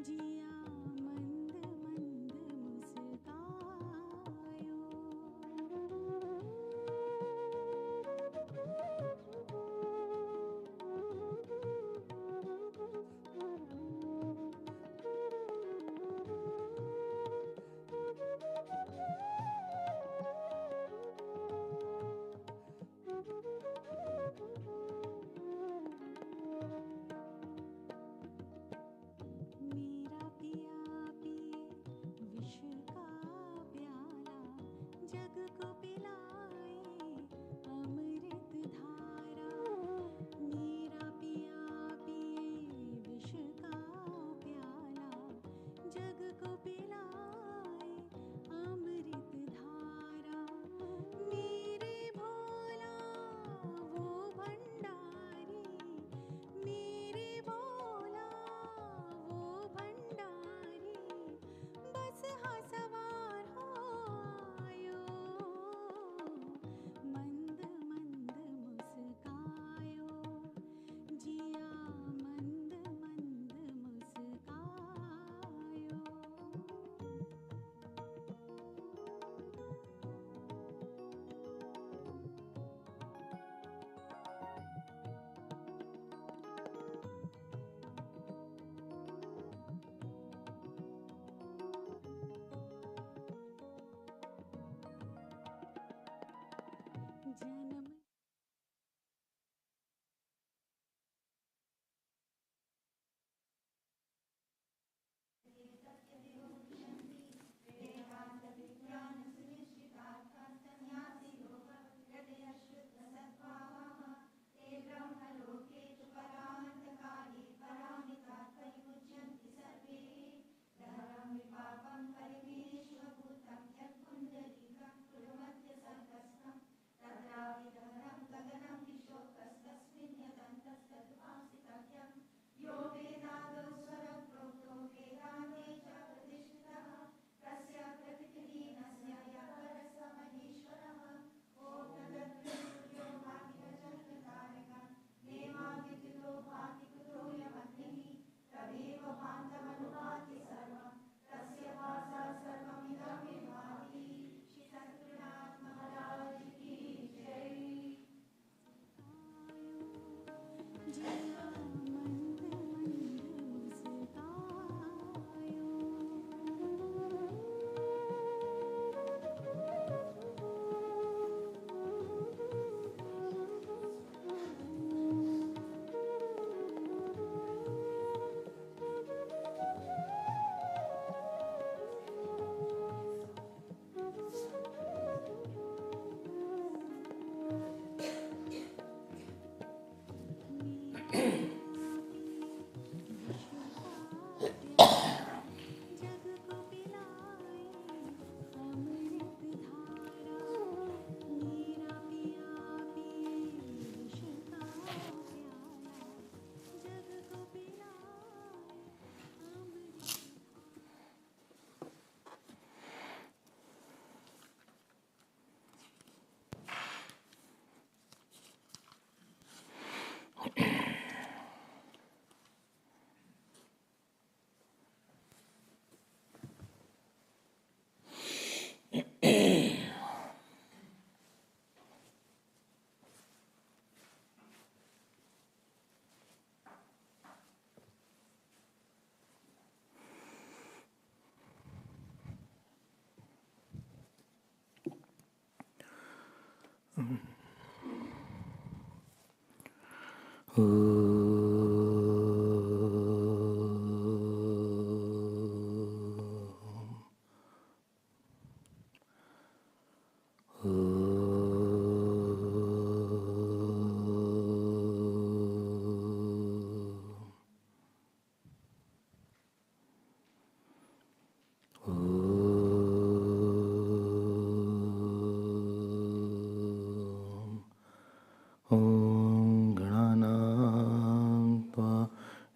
जिया मंद मंद मुस्कायो।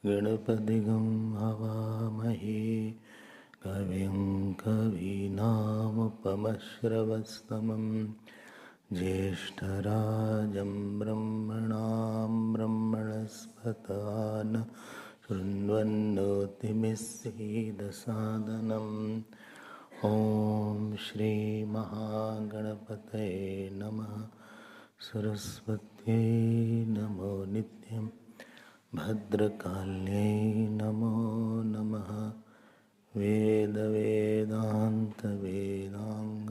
गणपतिगं हवामहे कविं कवीनामुपमश्रवस्तमं ज्येष्ठराजं ब्रह्मणां ब्रह्मणस्पतान् शृण्वन्नोतिमिस्सीदसादनम् ॐ श्रीमहागणपतये नमः। सरस्वत्यै नमो नित्यम् भद्रकाल्यै नमो नमः। वेदवेदान्तवेदाङ्ग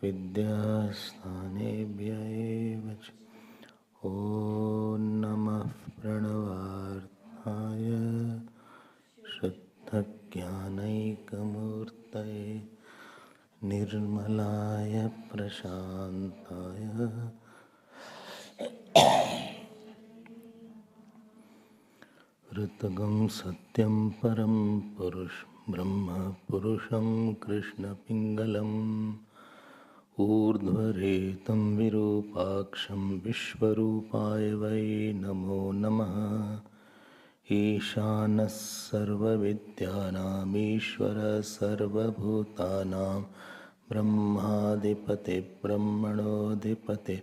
विद्यास्थानेभ्य एव च। ॐ नमः प्रणवार्थाय शुद्धज्ञानैकमूर्तये निर्मलाय प्रशान्ताय ऋतगं सत्यं परं ब्रह्म पुरुषं कृष्णपिङ्गलम् ऊर्ध्वरेतं विरूपाक्षं विश्वरूपाय वै नमो नमः। ईशानः सर्वविद्यानामीश्वरः सर्वभूतानां ब्रह्माधिपति ब्रह्मणोऽधिपति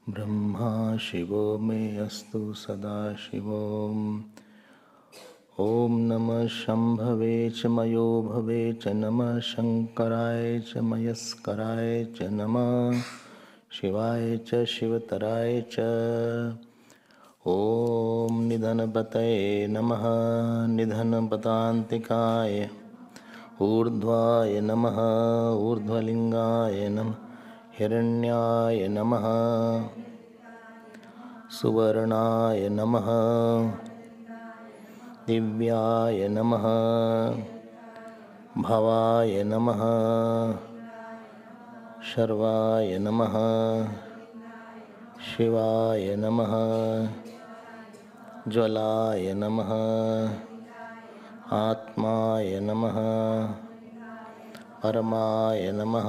ब्रह्मा शिवो मे अस्तु सदाशिवोम्। ॐ नमः शम्भवे च मयो भवे च नमः शङ्कराय च मयस्कराय च नमः शिवाय च शिवतराय च। ॐ निधनपतये नमः निधनपतान्तिकाय ऊर्ध्वाय नमः ऊर्ध्वलिङ्गाय नमः हिरण्याय नमः सुवर्णाय नमः दिव्याय नमः भवाय नमः शर्वाय नमः शिवाय नमः ज्वलाय नमः आत्माय नमः परमाय नमः।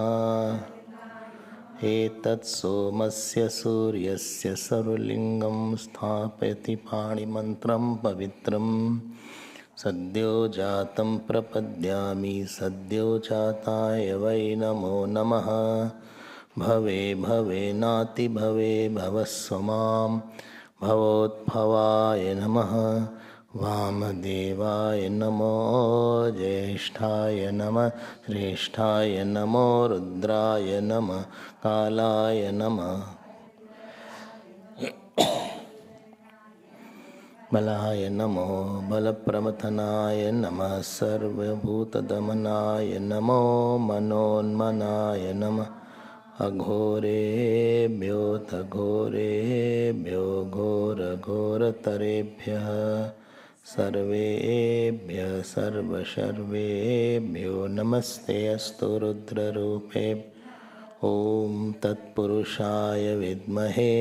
एतत् सोमस्य सूर्यस्य सर्वलिङ्गं स्थापयति पाणिमन्त्रं पवित्रं सद्यो जातं प्रपद्यामि सद्यो जाताय वै नमो नमः। भवे भवे नाति भवे भवस्व मां भवोद्भवाय नमः। वामदेवाय नमो ज्येष्ठाय नमः श्रेष्ठाय नमो रुद्राय नमः कालाय नमः बलाय नमो बलप्रमथनाय नमः सर्वभूतदमनाय नमो मनोन्मनाय नमः। अघोरेभ्योऽथ घोरेभ्यो घोरघोरतरेभ्यः सर्वेभ्यः सर्वशर्वेभ्यो नमस्ते अस्तु रुद्ररूपे। ॐ तत्पुरुषाय विद्महे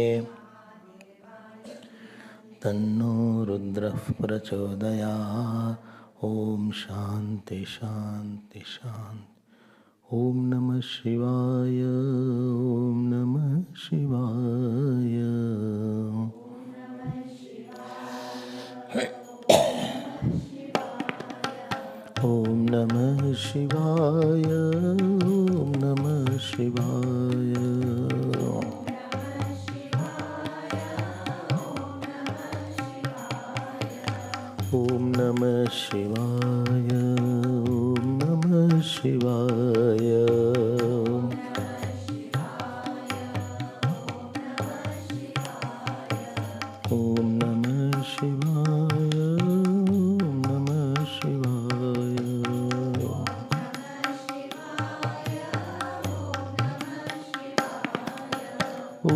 तन्नो रुद्रः प्रचोदयात्। ॐ शान्ति शान्ति शान्ति। ॐ नमः शिवाय ॐ नमः शिवाय। ॐ नमः शिवाय ॐ नमः शिवाय। ॐ नमः शिवाय ॐ नमः शिवाय। ॐ नमः शिवाय ॐ नमः शिवाय। ॐ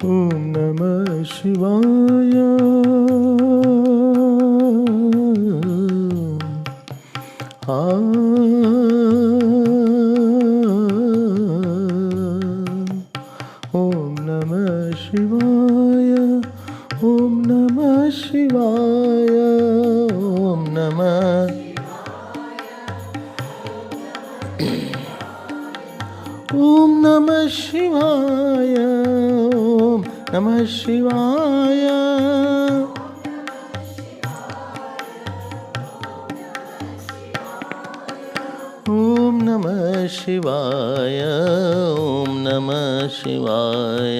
Om Namah Shivaya. Om Namah Shivaya. Om Namah Shivaya. Om Namah. Om Namah Shivaya. Om Namah Shivaya. Om Namah Shivaya. Om Namah Shivaya.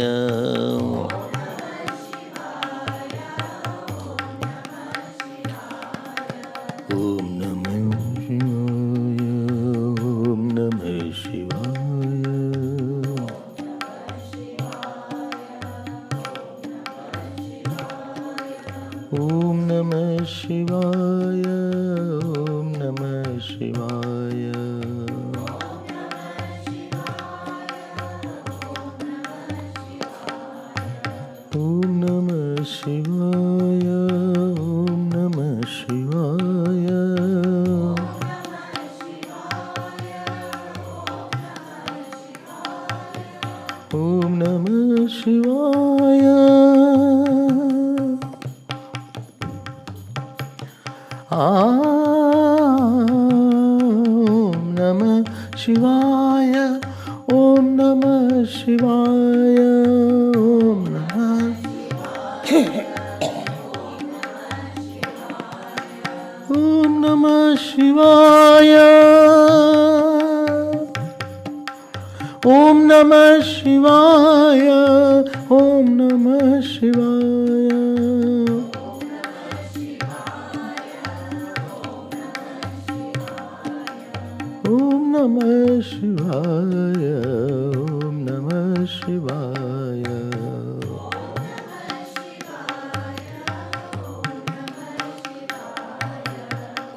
Om Namah Shivaya. Om Namah Shivaya. Om Namah Shivaya. Om Namah Shivaya. Om Namah Shivaya. Om Namah Shivaya. Om Namah Shivaya. Om Namah Shivaya. Om Namah. Om Namah Shivaya. Om Namah Shivaya. Om Namah Shivaya. Om Namah Shivaya. Om Namah Shivaya.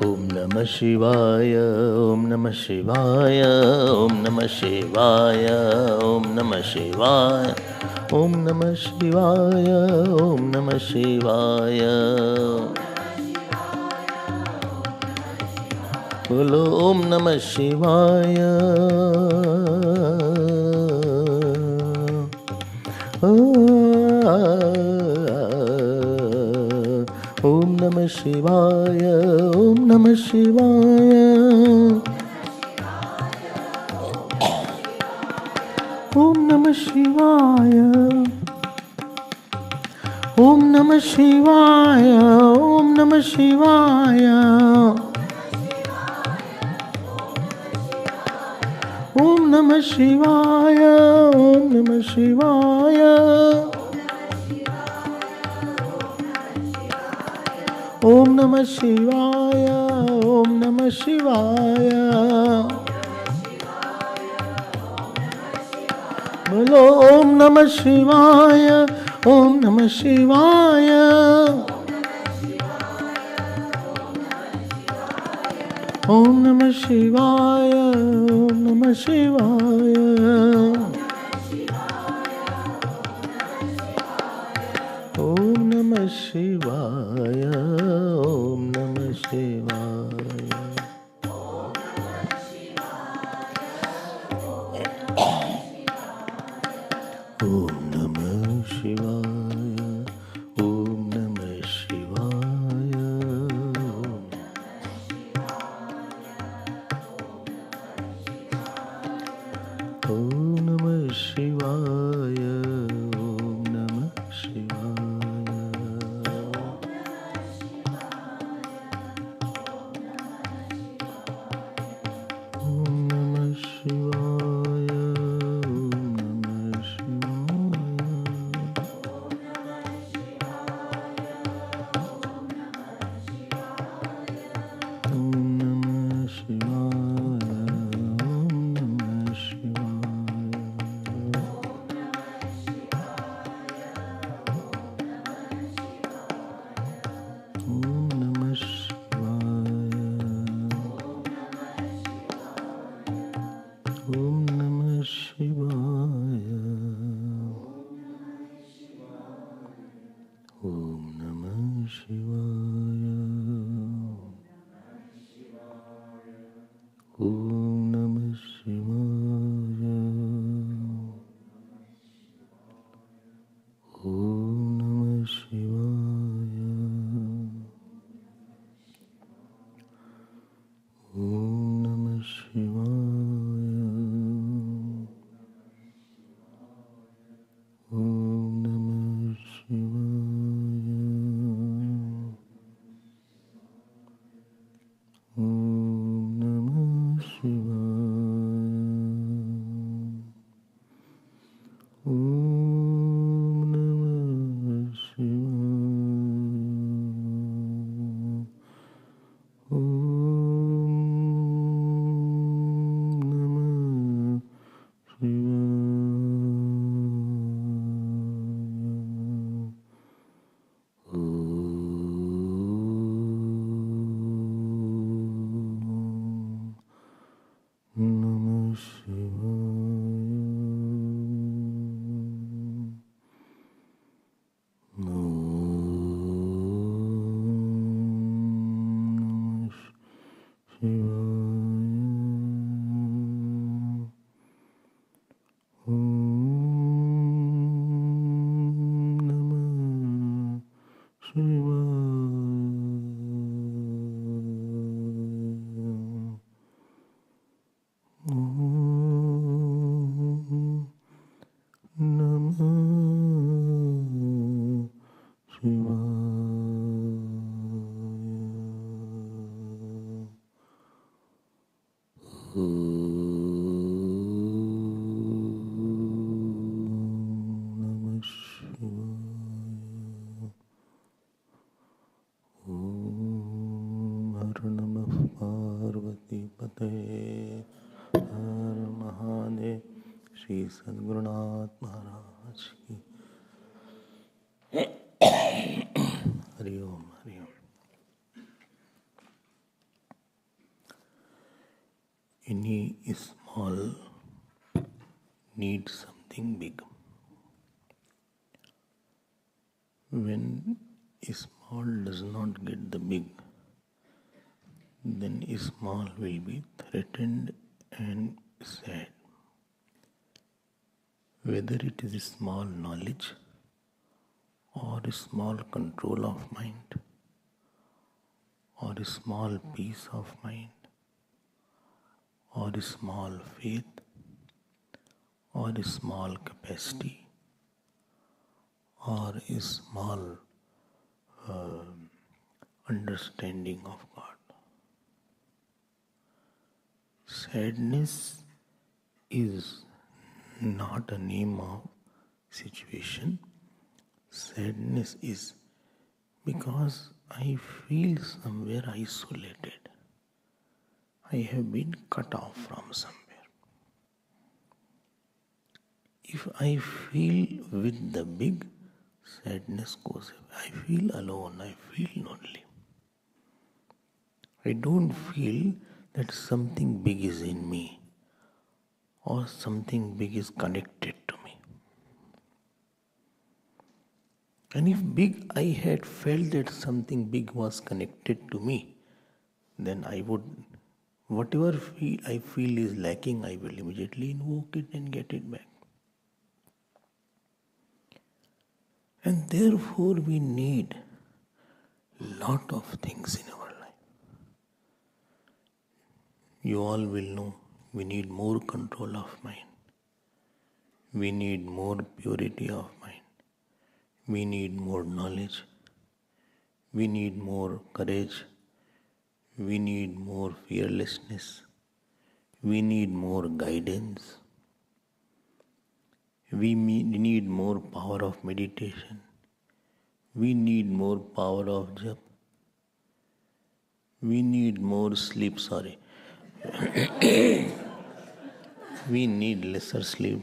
Om Namah Shivaya. Om Namah Shivaya. Om Namah Shivaya. Om Namah Shivaya. Om Namah Shivaya. Om Namah Shivaya. Bolo Om Namah Shivaya. Om Namah Shivaya. Om Namah Shivaya. Om Namah Shivaya. Om Namah Shivaya. Om Namah Shivaya. Om Namah Shivaya. Om Namah Shivaya. Om Namah Shivaya. Om Namah Shivaya. Bolo Om Namah Shivaya. Om Namah Shivaya. Om Namah Shivaya. Om Namah Shivaya. Om Namah Shivaya. Om Namah Shivaya. Om Namah Shivaya. Om Namah Shivaya. Om Namah Shivaya. Om Namah Shivaya. Om Namah Shivaya. Om Namah Shivaya. Om Namah Shivaya. Om Namah Shivaya. Om Namah Shivaya. Om Namah Shivaya. Om Namah Shivaya. Om Namah Shivaya. Om Namah Shivaya. Om Shivaya. Om Namah Shivaya. Om Namah Shivaya. Namah Shivaya. Om Har Namah Parvati Pate Har Mahadev. Shri Sadgurunath Maharaj Ki Hari Om, Hari Om. Any small needs something big. When small does not get the big, then small will be threatened and sad. Whether it is small knowledge or small control of mind or small peace of mind or small faith or small capacity or a small understanding of God. Sadness is not a name of situation. Sadness is because I feel somewhere isolated. I have been cut off from somewhere. If I feel with the big, sadness goes away. I feel alone, I feel lonely. I don't feel that something big is in me or something big is connected to me. And if big I had felt that something big was connected to me, then I would, whatever I feel is lacking, I will immediately invoke it and get it back. And therefore we need lot of things in our life. You all will know we need more control of mind. We need more purity of mind. We need more knowledge. We need more courage. We need more fearlessness. We need more guidance. We need more power of meditation. We need more power of japa. We need more sleep, We need lesser sleep.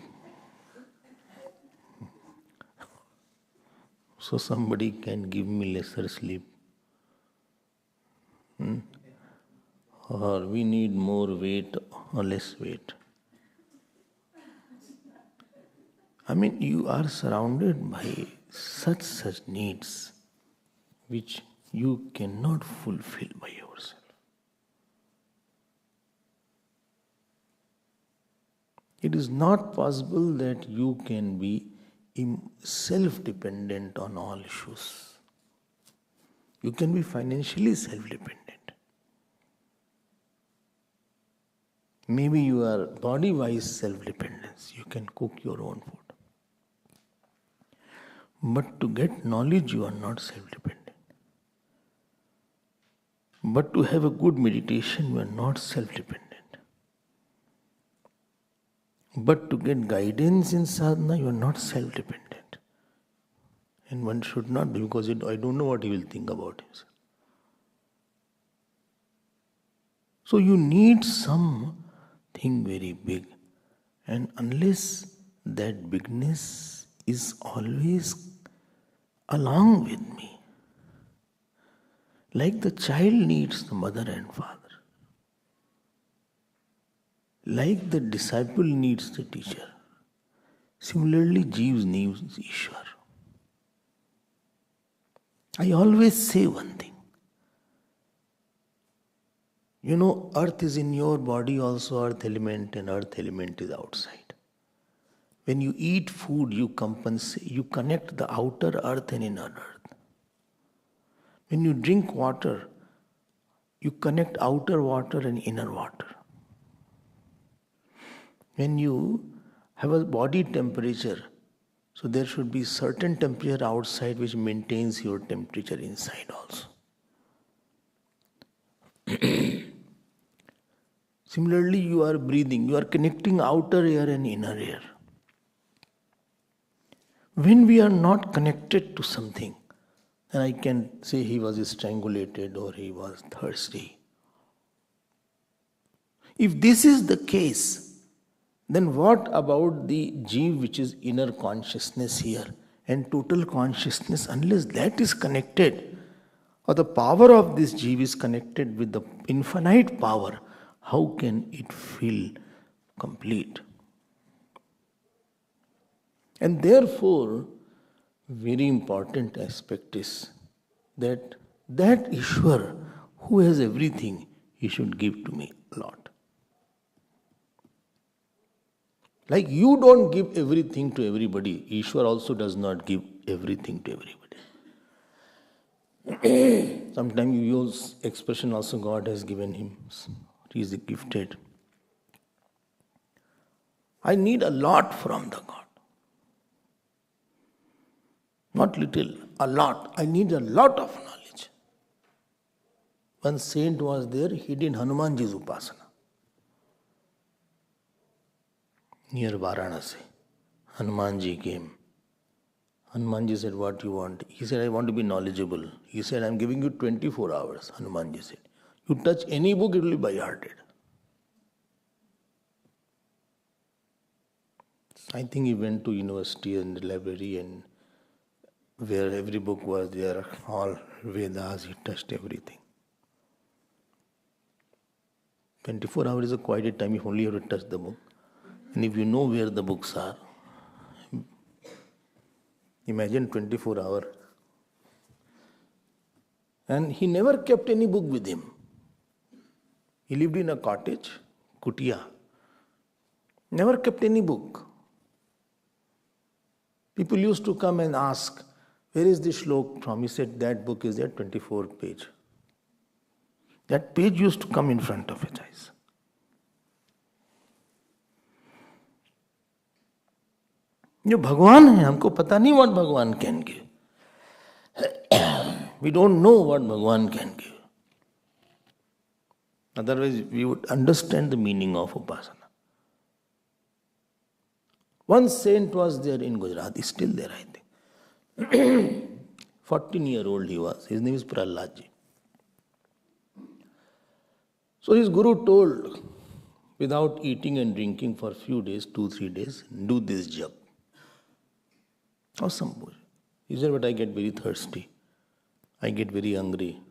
So somebody can give me lesser sleep. Or we need more weight or less weight. I mean, you are surrounded by such needs. which you cannot fulfill by yourself. It is not possible that you can be self-dependent on all issues. You can be financially self-dependent. Maybe you are body-wise self-dependence. You can cook your own food. But to get knowledge, you are not self-dependent. But to have a good meditation, you are not self-dependent. But to get guidance in sadhana, you are not self-dependent. And one should not, because I don't know what he will think about himself. So you need something very big. And unless that bigness is always along with me, like the child needs the mother and father, like the disciple needs the teacher, similarly Jeev needs Ishwar. I always say one thing. You know, earth is in your body also, earth element, and earth element is outside. When you eat food, you compensate, you connect the outer earth and inner earth. When you drink water, you connect outer water and inner water. When you have a body temperature, so there should be certain temperature outside which maintains your temperature inside also. Similarly, you are breathing, you are connecting outer air and inner air. When we are not connected to something, and I can say he was strangulated or he was thirsty. If this is the case, then what about the Jeev, which is inner consciousness here, and total consciousness, unless that is connected, or the power of this Jeev is connected with the infinite power, how can it feel complete? And therefore, very important aspect is that Ishwar who has everything, he should give to me a lot. Like you don't give everything to everybody, Ishwar also does not give everything to everybody. Sometimes you use expression also, God has given him, he is gifted. I need a lot from the God. Not little, a lot. I need a lot of knowledge. One saint was there, he did Hanumanji's Upasana near Varanasi. Hanumanji came. Hanumanji said, what do you want? He said, I want to be knowledgeable. He said, I am giving you 24 hours. Hanumanji said, you touch any book, it will be by-hearted. I think he went to university and the library, and where every book was there, all Vedas, he touched everything. 24 hours is a quiet time if only you have to touch the book. And if you know where the books are, imagine 24 hours. And he never kept any book with him. He lived in a cottage, kutia. Never kept any book. People used to come and ask, where is this shlok from? He said, that book is there, 24 page. That page used to come in front of his eyes. जो भगवान है, हमको पता नहीं what भगवान can give. We don't know what भगवान can give. Otherwise, we would understand the meaning of Upasana. One saint was there in Gujarat, he's still there, I think. 14-year-old he was. His name is Prahaladji. So his guru told, without eating and drinking for a few days, 2-3 days, do this jap. Or some puja. He said, but I get very thirsty. I get very hungry.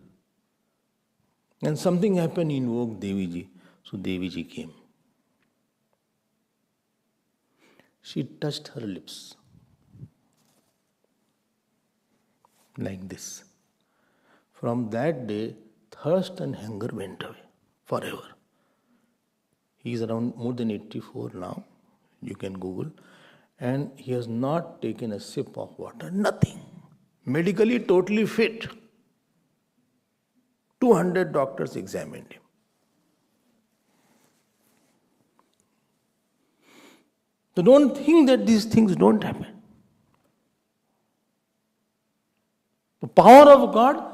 And something happened, he invoked Deviji. So Deviji came. She touched her lips. Like this. From that day, thirst and hunger went away forever. He is around more than 84 now. You can Google. And he has not taken a sip of water. Nothing. Medically totally fit. 200 doctors examined him. So don't think that these things don't happen. The power of God,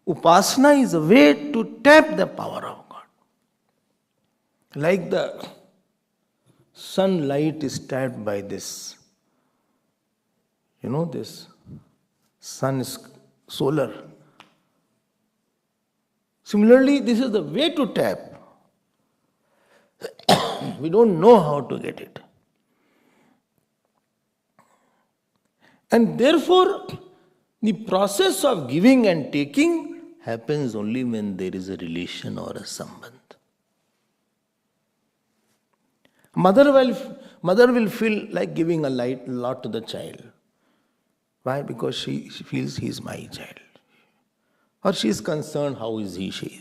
Upasana is a way to tap the power of God. Like the sunlight is tapped by this, this sun is solar. Similarly, this is the way to tap. We don't know how to get it. And therefore, the process of giving and taking happens only when there is a relation or a sambandh. Mother will feel like giving a lot to the child. Why? Because she feels he is my child. Or she is concerned, how is he, she.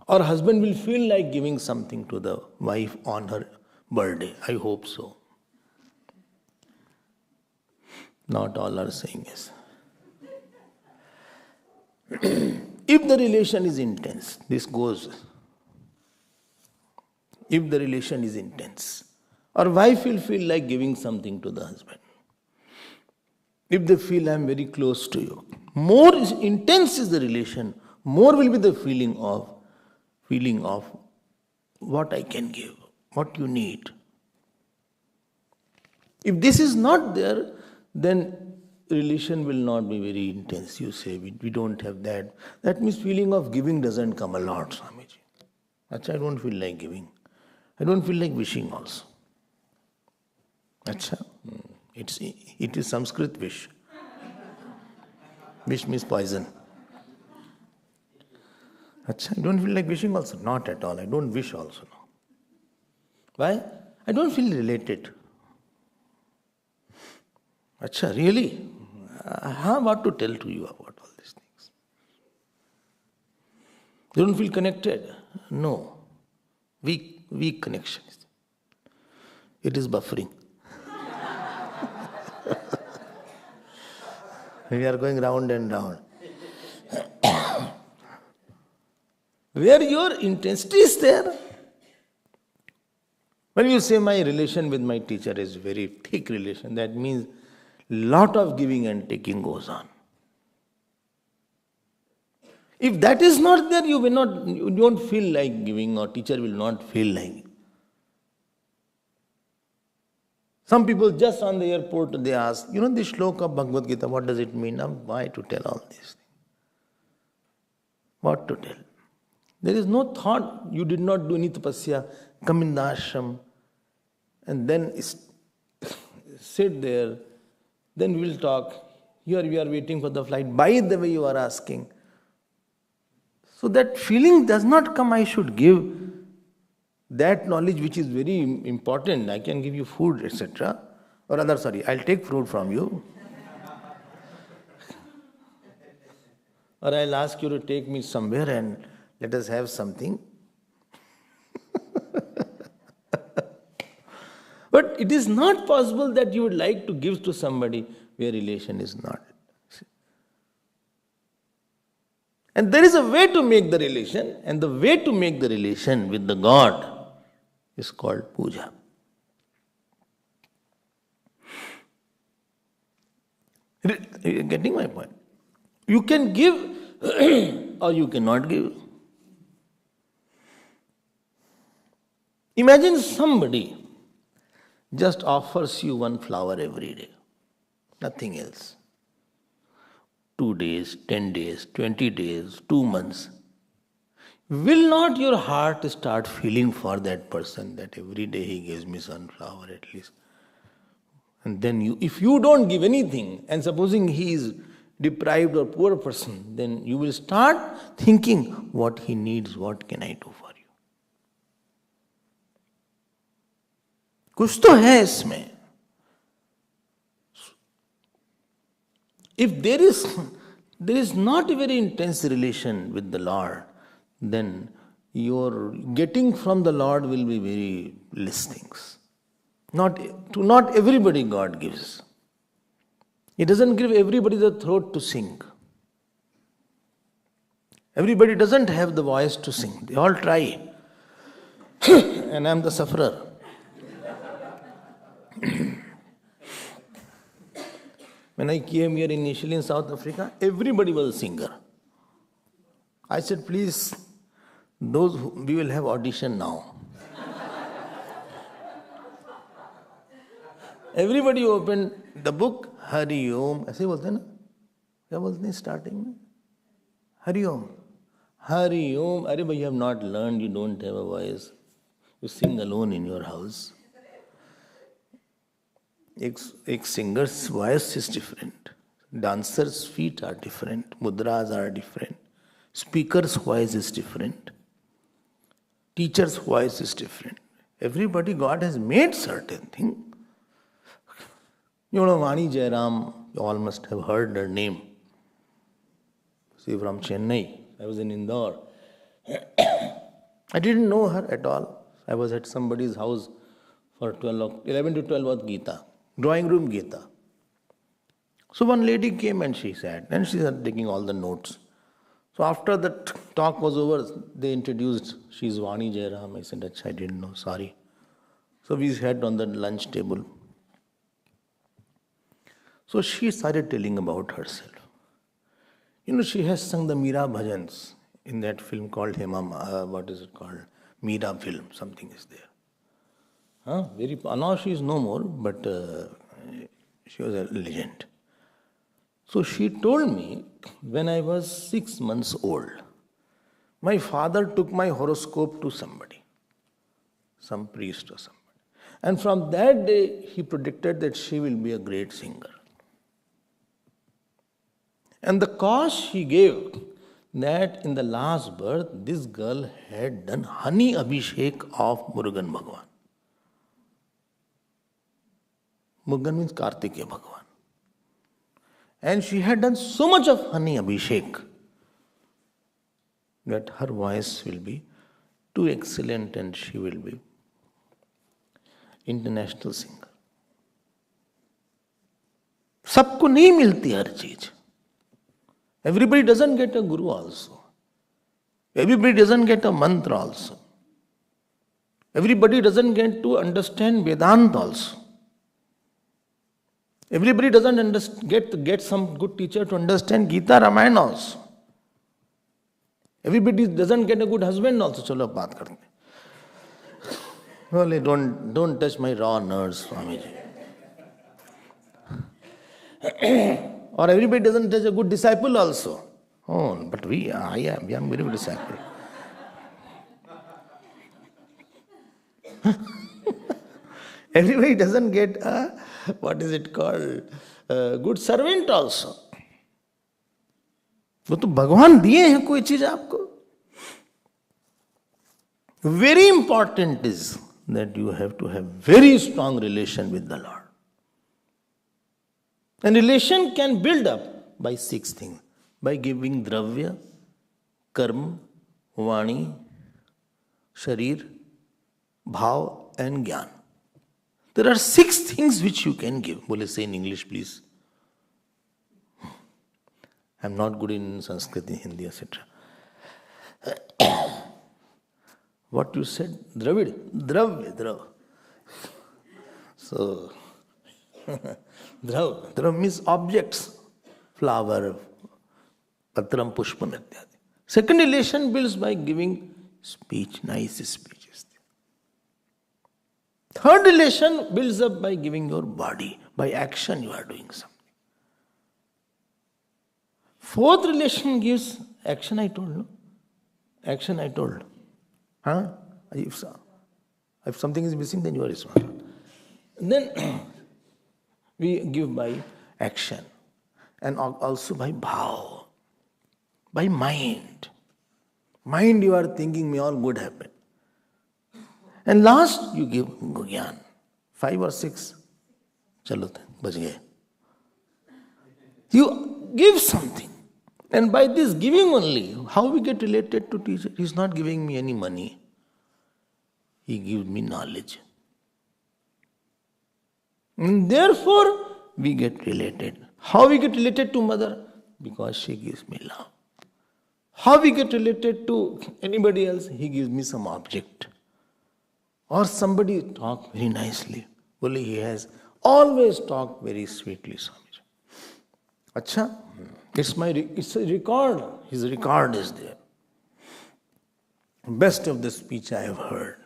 Or husband will feel like giving something to the wife on her birthday. I hope so. Not all are saying yes. If the relation is intense, this goes. If the relation is intense, or wife will feel like giving something to the husband. If they feel I am very close to you, more intense is the relation, more will be the feeling of what I can give, what you need. If this is not there, then relation will not be very intense. You say, we don't have that. That means feeling of giving doesn't come a lot, Swamiji. Achha, I don't feel like giving. I don't feel like wishing also. Achha, it is Sanskrit wish. Wish means poison. Achha, I don't feel like wishing also. Not at all. I don't wish also. No. Why? I don't feel related. Achha, really? I have what to tell to you about all these things. You don't feel connected? No. Weak connection. It is buffering. We are going round and round. Where your intensity is there. When you say my relation with my teacher is very thick relation, that means lot of giving and taking goes on. If that is not there, you don't feel like giving, or teacher will not feel like. Some people just on the airport, they ask, this shloka of Bhagavad Gita, what does it mean? Why to tell all these things? What to tell? There is no thought, you did not do any tapasya, come in the ashram, and then sit there, then we'll talk. Here we are waiting for the flight. By the way, you are asking. So that feeling does not come, I should give that knowledge which is very important. I can give you food, etc. Or rather, I'll take food from you. Or I'll ask you to take me somewhere and let us have something. But it is not possible that you would like to give to somebody where relation is not. And there is a way to make the relation, and the way to make the relation with the God is called puja. You're getting my point? You can give or you cannot give. Imagine somebody just offers you one flower every day, nothing else. 2 days, 10 days, 20 days, 2 months. Will not your heart start feeling for that person that every day he gives me sunflower at least? And then if you don't give anything, and supposing he is deprived or poor person, then you will start thinking what he needs, what can I do for you? कुछ तो है इसमें. If there is not a very intense relation with the Lord, then your getting from the Lord will be very less things. Not everybody God gives. He doesn't give everybody the throat to sing. Everybody doesn't have the voice to sing. They all try. And I'm the sufferer. When I came here initially in South Africa, everybody was a singer. I said, please, we will have audition now. Everybody opened the book, Hari Om. ऐसे बोलते हैं ना? क्या बोलते हैं starting में? Hari Om. Hari Om. अरे भाई, you have not learned, you don't have a voice. You sing alone in your house. एक singer's voice is different. Dancer's feet are different. Mudras are different. Speaker's voice is different. Teacher's voice is different. Everybody, God has made certain things. You know, Vani Jairam, you all must have heard her name. She from Chennai. I was in Indore. I didn't know her at all. I was at somebody's house for 11 to 12 was Gita. Drawing room Gita. So one lady came and she sat and she started taking all the notes. So after that talk was over, they introduced, she's Vani Jairam. I said, Achha, I didn't know, sorry. So we sat on the lunch table. So she started telling about herself. You know, she has sung the Meera bhajans in that film called what is it called? Meera film, something is there. Now she is no more, but she was a legend. So she told me, when I was 6 months old, my father took my horoscope to somebody, some priest or somebody. And from that day, he predicted that she will be a great singer. And the cause she gave, that in the last birth, this girl had done honey abhishek of Murugan Bhagwan. Murugan means Kartikeya Bhagwan. And she had done so much of honey abhishek that her voice will be too excellent and she will be international singer. सबको नहीं मिलती हर चीज. Everybody doesn't get a guru also. Everybody doesn't get a mantra also. Everybody doesn't get to understand Vedanta also. Everybody doesn't get some good teacher to understand Gita Ramayana also. Everybody doesn't get a good husband also. Chalo baat karte. Well, don't touch my raw nerves, Swamiji. Or everybody doesn't touch a good disciple also. Oh, but I am a very good disciple. Everybody doesn't get a, what is it called, a good servant also. वो तो भगवान दिए हैं कोई चीज आपको. Very important is that you have to have very strong relation with the Lord. And relation can build up by 6 things. By giving dravya, karma, vani, sharir, bhav and gyan. There are 6 things which you can give. Bole say in English, please. I'm not good in Sanskrit, Hindi, etc. What you said? Dravid? Drav. So, Drav means objects. Flower, patram, pushpam, ityadi. Second relation builds by giving speech, nice speeches. Third relation builds up by giving your body. By action you are doing something. Fourth relation gives action, I told, no? Action, I told. Huh? If something is missing, then you are responsible. Then we give by action and also by bhav, by mind. Mind you are thinking may all good happen. And last you give gyan. 5 or 6. Chalo, bach gaye. You give something. And by this giving only, how we get related to teacher? He's not giving me any money. He gives me knowledge. And therefore, we get related. How we get related to mother? Because she gives me love. How we get related to anybody else? He gives me some object. Or somebody talk very nicely. Only he has always talked very sweetly, Swamiji. Acha, it's a record. His record is there. Best of the speech I have heard.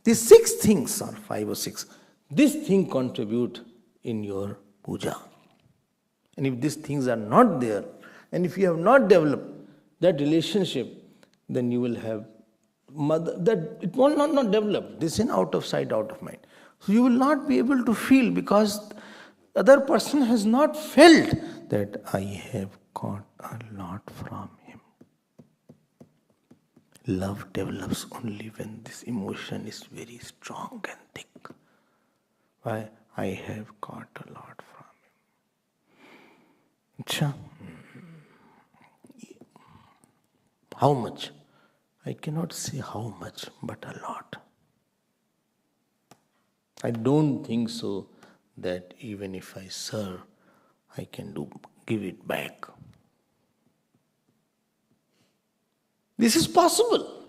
These 6 things, or 5 or 6, this thing contribute in your puja. And if these things are not there, and if you have not developed that relationship, then you will have that it will not develop. This is out of sight, out of mind. So you will not be able to feel, because the other person has not felt that I have got a lot from him. Love develops only when this emotion is very strong and thick. Why? I have got a lot from him. Achha. How much? I cannot say how much, but a lot. I don't think so that even if I serve, I can give it back. This is possible.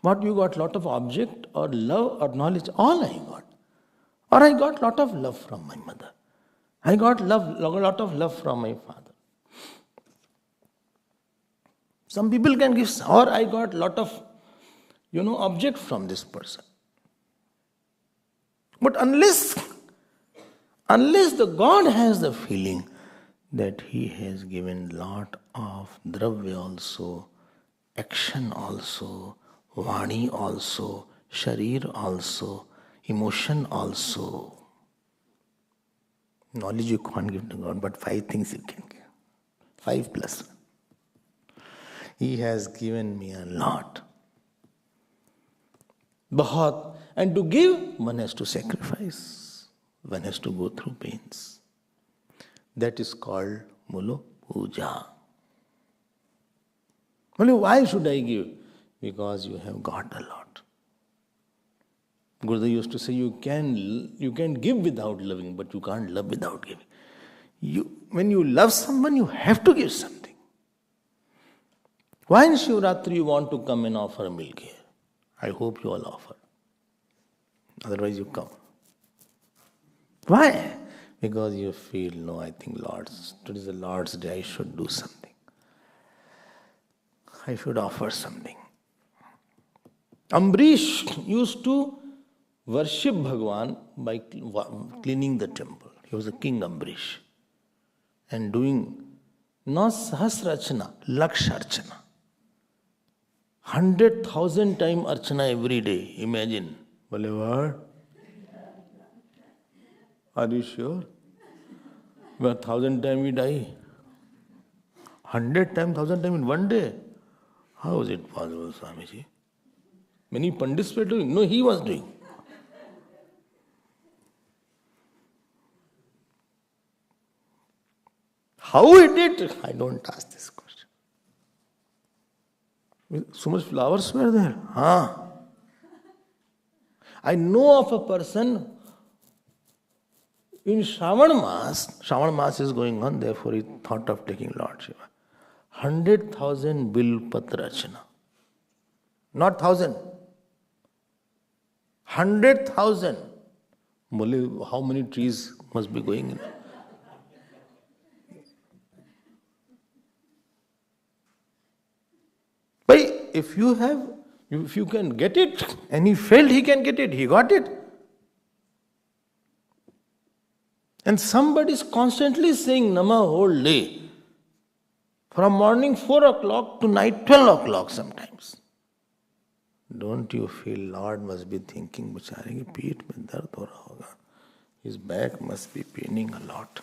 What you got? Lot of object or love or knowledge? All I got. Or I got lot of love from my mother. I got lot of love from my father. Some people can give, or I got lot of, object from this person. But unless the God has the feeling that he has given lot of dravya also, action also, vani also, sharir also, emotion also. Knowledge you can't give to God, but 5 things you can give. 5 plus 1. He has given me a lot. Bahut. And to give, one has to sacrifice. One has to go through pains. That is called puja. Only why should I give? Because you have got a lot. Gurudev used to say you can give without loving, but you can't love without giving. When you love someone, you have to give something. Why in Shivratri you want to come and offer milk here? I hope you all offer. Otherwise you come. Why? Because you feel, no, I think today is the Lord's day, I should do something. I should offer something. Ambrish used to worship Bhagwan by cleaning the temple. He was a king Ambrish. And doing not Sahasrachana, Laksh Archana. 100,000 times Archana every day. Imagine. What? Are you sure? Well, 1,000 times we die. 100 times, 1,000 times in one day. How is it possible, Swamiji? Many Pandits were doing. No, he was doing. How he did? I don't ask this question. So much flowers were there. I know of a person in Shravan Mas is going on, therefore he thought of taking Lord Shiva. 100,000 Bil Patra Archana. Not 1,000. 100,000. How many trees must be going in? If you can get it, and he felt he can get it, he got it. And somebody is constantly saying Nama whole day. From morning 4 o'clock to night 12 o'clock sometimes. Don't you feel Lord must be thinking, Bachare ki peet mein dard ho raha hoga. His back must be paining a lot.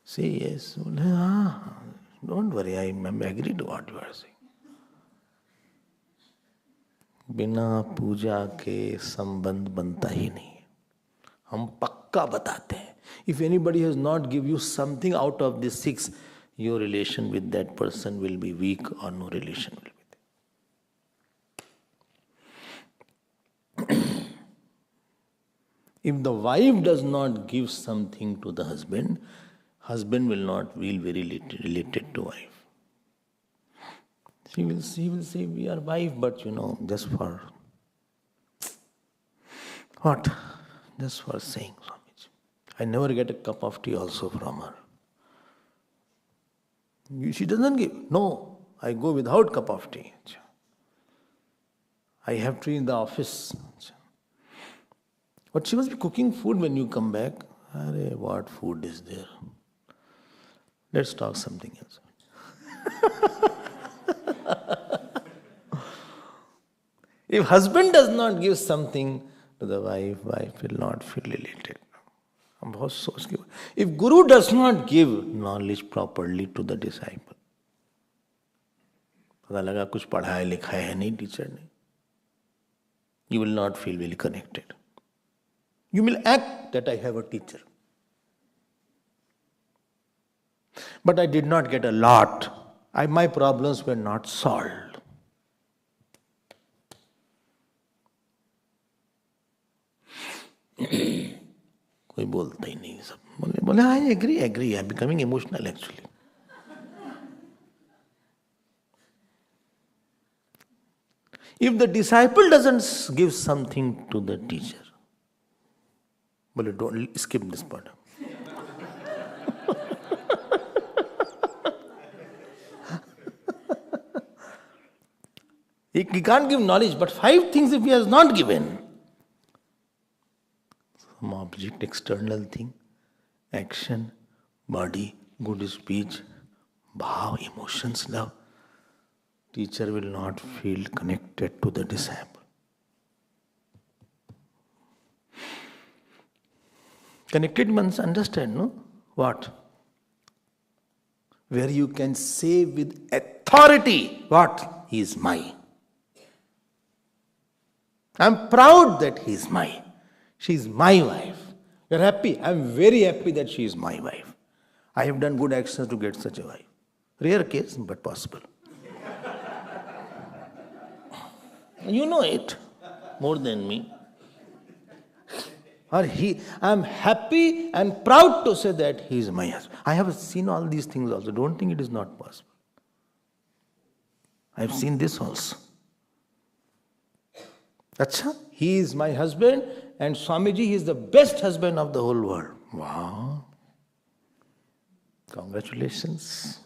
Say yes. Don't worry, I agree to what you are saying. बिना पूजा के संबंध बनता ही नहीं. हम पक्का बताते हैं. If anybody has not give you something out of these 6, your relation with that person will be weak or no relation will be there. If the wife does not give something to the husband, husband will not feel very related to wife. He will say, we are wife, but just for what? Just for saying, Swamiji. I never get a cup of tea also from her. She doesn't give. No, I go without cup of tea. I have tea in the office. But she must be cooking food when you come back. Arey, what food is there? Let's talk something else. If husband does not give something to the wife, wife will not feel related. If Guru does not give knowledge properly to the disciple, पता लगा कुछ पढ़ाया लिखाया है नहीं teacher ने, you will not feel very connected. You will act that I have a teacher. But I did not get a lot. My problems were not solved. कोई बोलता ही नहीं सब बोले I agree. I'm becoming emotional actually. If the disciple doesn't give something to the teacher, बोले don't skip this part. He can't give knowledge, but 5 things if he has not given. Some object, external thing, action, body, good speech, bhav, emotions, love. Teacher will not feel connected to the disciple. Connected means understand, no? What? Where you can say with authority, what? He is mine. I am proud that he is mine. She is my wife. You are happy? I am very happy that she is my wife. I have done good actions to get such a wife. Rare case, but possible. You know it more than me. Or I am happy and proud to say that he is my husband. I have seen all these things also. Don't think it is not possible. I have seen this also. Achha, he is my husband and Swamiji, he is the best husband of the whole world. Wow. Congratulations.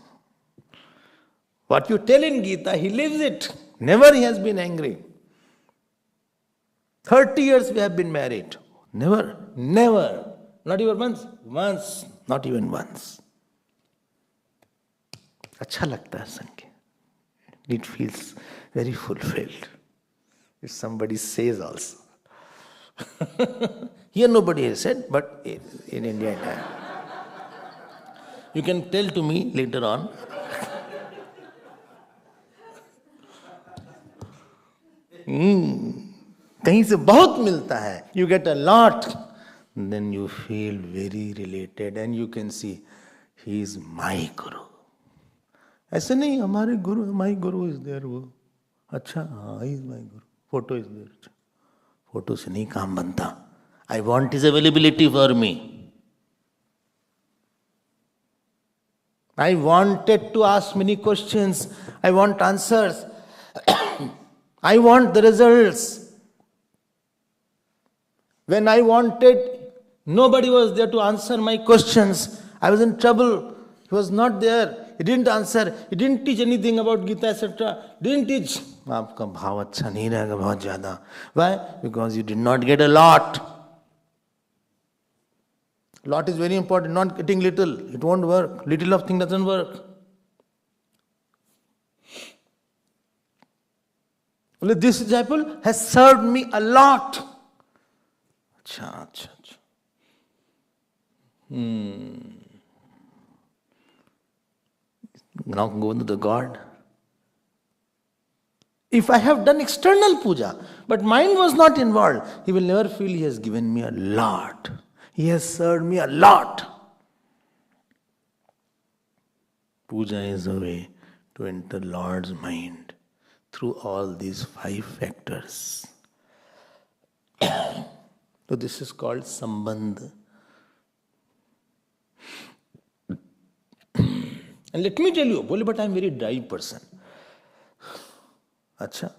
What you tell in Gita, he lives it. Never he has been angry. 30 years we have been married. Never. Not even once. Not even once. अच्छा लगता है सुन के. It feels very fulfilled. If somebody says also. Here nobody has said, but in India it has. You can tell to me later on. कहीं से बहुत मिलता है. You get a lot. Then you feel very related and you can see, he is my Guru. ऐसे नहीं हमारे गुरु, my Guru is there वो. अच्छा हाँ, he is my Guru. Photo is there. Photo से नहीं काम बनता. I want his availability for me. I wanted to ask many questions. I want answers. I want the results. When I wanted, nobody was there to answer my questions. I was in trouble. He was not there. He didn't answer. He didn't teach anything about Gita, etc. Didn't teach. आपका भाव अच्छा नहीं रहेगा बहुत ज़्यादा. Why? Because you did not get a lot. Lot is very important. Not getting little. It won't work. Little of thing doesn't work. Well, this disciple has served me a lot. अच्छा. Now go to the God. If I have done external puja, but mind was not involved, he will never feel he has given me a lot. He has served me a lot. Puja is a way to enter Lord's mind through all these 5 factors. So this is called Sambandh. And let me tell you, but I am a very dry person. Acha,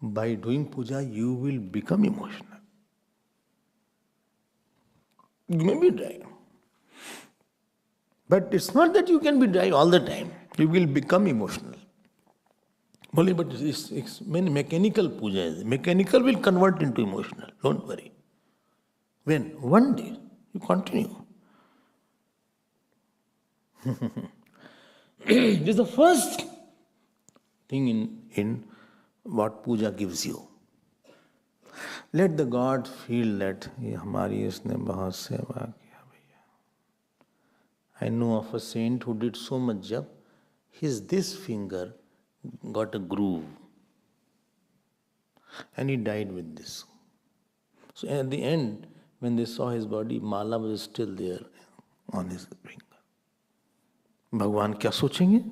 by doing puja, you will become emotional. You may be dry. But it's not that you can be dry all the time. You will become emotional. But it's mechanical puja. Mechanical will convert into emotional. Don't worry. When? One day. You continue. This is the first thing in what puja gives you. Let the God feel that हमारी इसने बहुत सेवा किया भैया. I know of a saint who did so much jap, this finger got a groove and he died with this. So at the end, when they saw his body, mala was still there on his finger. भगवान क्या सोचेंगे?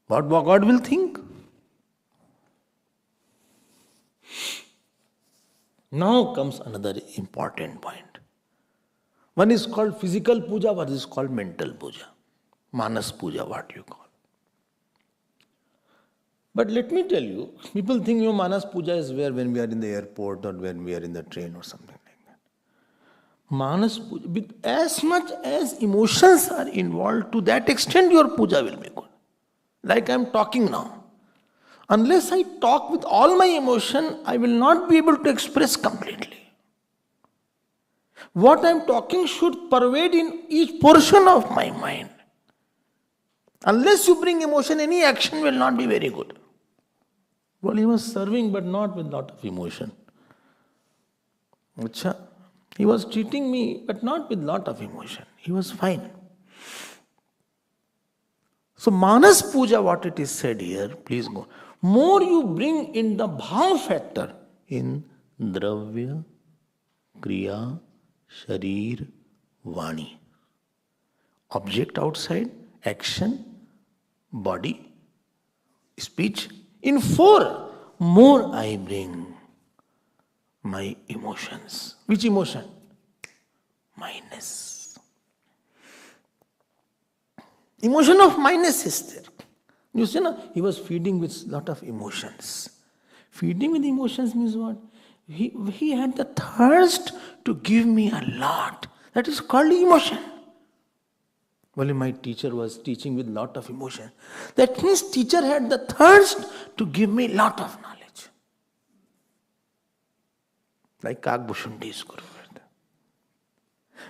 What God will think? Now comes another important point. One is called physical puja, one is called mental puja. Manas puja, what you call. But let me tell you, people think Manas puja is where when we are in the airport or when we are in the train or something like that. Manas puja, with as much as emotions are involved, to that extent your puja will be good. Like I am talking now. Unless I talk with all my emotion, I will not be able to express completely. What I am talking should pervade in each portion of my mind. Unless you bring emotion, any action will not be very good. Well, he was serving but not with lot of emotion. Achha. He was treating me but not with lot of emotion. He was fine. So Manas Puja, what it is said here, please go. More you bring in the bhav factor in dravya, kriya, sharir, vani. Object outside, action, body, speech. In 4, more I bring my emotions. Which emotion? Mindness. Emotion of mindness is there. You see, he was feeding with lot of emotions. Feeding with emotions means what? He had the thirst to give me a lot. That is called emotion. Well, my teacher was teaching with lot of emotion. That means teacher had the thirst to give me lot of knowledge. Like Kagbhushandi's Guru.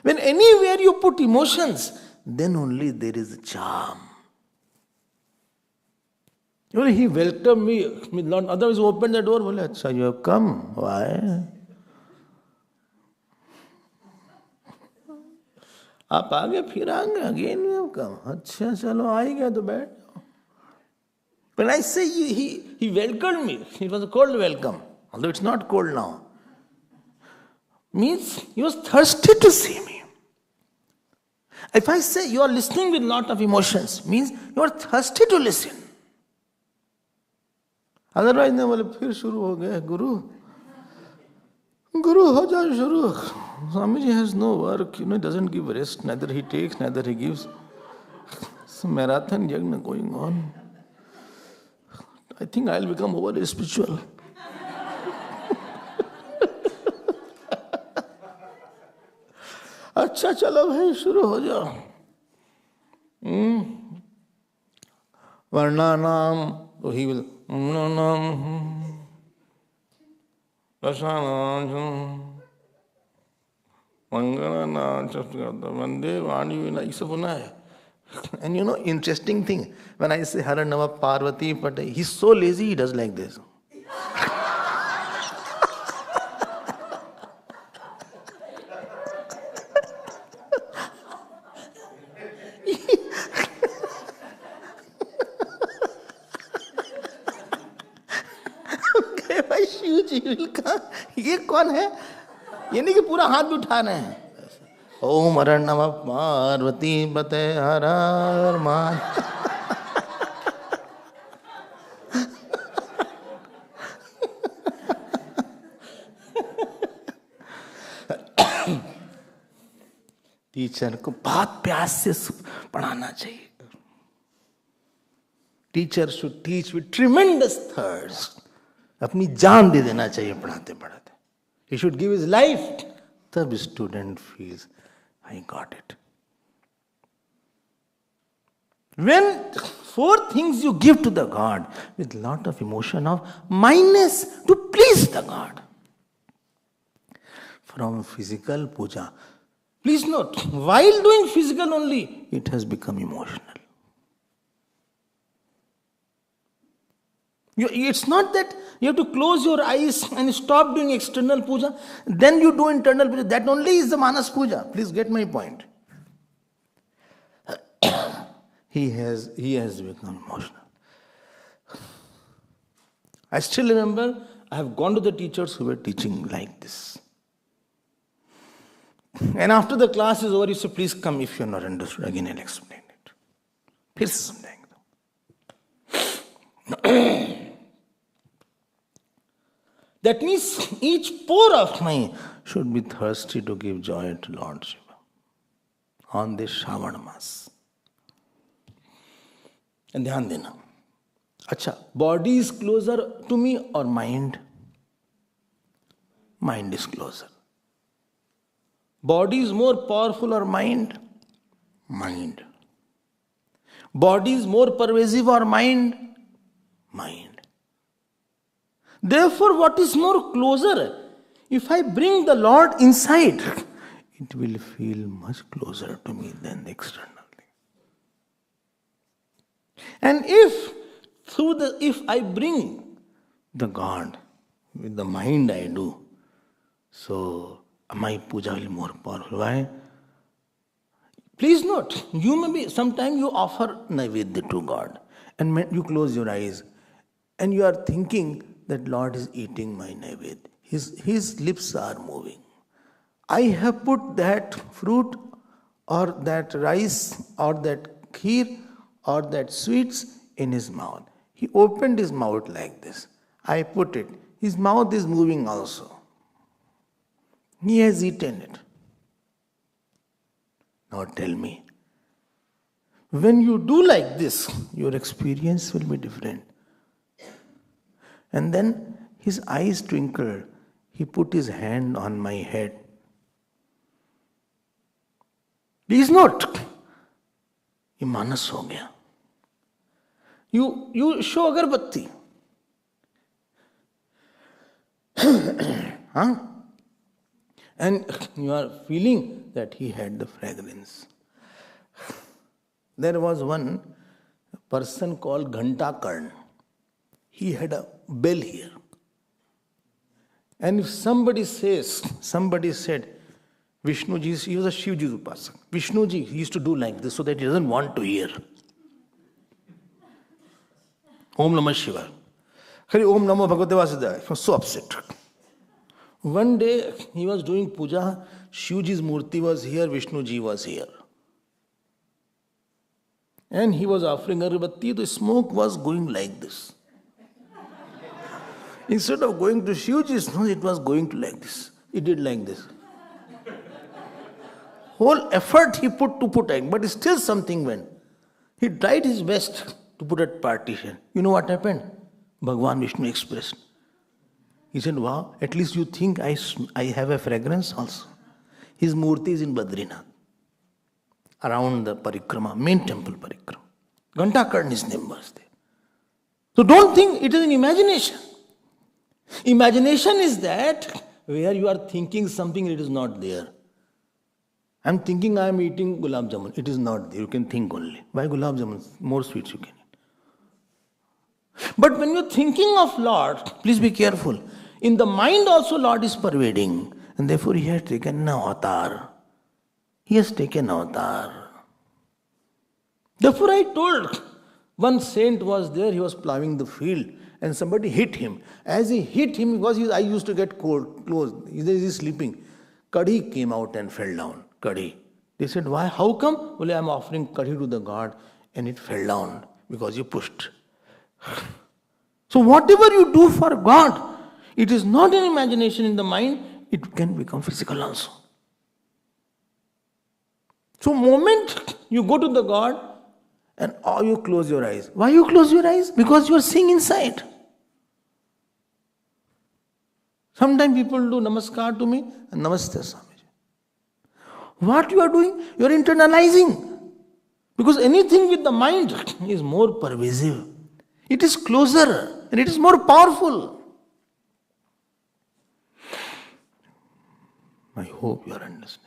When anywhere you put emotions, then only there is a charm. He welcomed me with lot. Otherwise, opened the door. Achha, you have come. Why? आप आगे फिर आएंगे again you have come. अच्छा चलो आ ही गया तो बैठ जाओ. When I say he welcomed me, it was a cold welcome. Although it's not cold now. Means he was thirsty to see me. If I say you are listening with lot of emotions, means you are thirsty to listen. Otherwise, they बोले फिर शुरू हो गए गुरु हो जाओ शुरू. Swamiji has no work, he doesn't give rest, neither he takes, neither he gives. It's a marathon yagna going on. I think I'll become over spiritual. अच्छा चलो भाई शुरू हो जाओ. वर्णानाम, so he will Vande Vani Vina Isabuna. And interesting thing, when I say Hara Nama Parvati, but he's so lazy, he does like this. Shiv ji will come. ये कौन है? ये नहीं कि पूरा हाथ भी उठा रहे हैं. ओम हर नमः पार्वती पते हर हर मान. टीचर को बहुत प्यार से पढ़ाना चाहिए. Teacher should teach with tremendous thirst. अपनी जान दे देना चाहिए पढ़ाते पढ़ाते. He should give his life. तब student feels I got it. When 4 things you give to the God with lot of emotion of mindness to please the God. From physical puja. Please note, while doing physical only, it has become emotional. It's not that you have to close your eyes and stop doing external puja, then you do internal puja. That only is the Manas puja. Please get my point. He has become emotional. I still remember, I have gone to the teachers who were teaching like this. And after the class is over, you say, please come if you are not understood. Again, I'll explain it. फिर से समझाएंगे. That means each pore of mine should be thirsty to give joy to Lord Shiva on this Shravan Mas. And ध्यान देना. अच्छा, body is closer to me or mind? Mind is closer. Body is more powerful or mind? Mind. Body is more pervasive or mind? Mind. Therefore, what is more closer? If I bring the Lord inside, it will feel much closer to me than the external. And if I bring the God with the mind I do, so my puja will be more powerful. Why? Please note, sometimes you offer naivedya to God and you close your eyes and you are thinking that Lord is eating my naivedya. His lips are moving. I have put that fruit or that rice or that kheer or that sweets in his mouth. He opened his mouth like this. I put it. His mouth is moving also. He has eaten it. Now tell me, when you do like this, your experience will be different. And then his eyes twinkled. He put his hand on my head. Please note, ये मानस हो गया. You show agarbatti. Huh? And you are feeling that he had the fragrance. There was one person called Ghantakarn. He had a bell here. And if somebody said, Vishnuji, he was a Shivji upasak. Vishnuji, he used to do like this so that he doesn't want to hear. Om Namah Shiva. Om Namo Bhagavate Vasudevaya. He was so upset. One day he was doing puja, Shivji's murti was here, Vishnuji was here. And he was offering agarbatti, the smoke was going like this. Instead of going to Shivji's nose, it was going to like this. It did like this. Whole effort he put to put egg, but still something went. He tried his best to put a partition. You know what happened? Bhagwan Vishnu expressed. He said, wow, at least you think I have a fragrance also. His murti is in Badrinath, around the parikrama, main temple parikrama. Ghantakarn, his name was there. So don't think it is an imagination. Imagination is that where you are thinking something it is not there. I am thinking I am eating gulab jamun. It is not there. You can think only. Why gulab jamun? More sweets you can eat. But when you are thinking of Lord, please be careful. In the mind also Lord is pervading. And therefore he has taken an avatar. He has taken avatar. Therefore I told, one saint was there, he was plowing the field. and somebody hit him. As he hit him, because his eye used to get cold, closed, he's sleeping. Kadhi came out and fell down. Kadhi. They said, why? How come? Well, I'm offering kadhi to the god, and it fell down because you pushed. So whatever you do for God, it is not an imagination in the mind, it can become physical also. So moment you go to the God and you close your eyes. Why you close your eyes? Because you are seeing inside. Sometimes people do namaskar to me and namaste Swamiji. What you are doing? You are internalizing. Because anything with the mind is more pervasive. It is closer and it is more powerful. I hope you are understanding.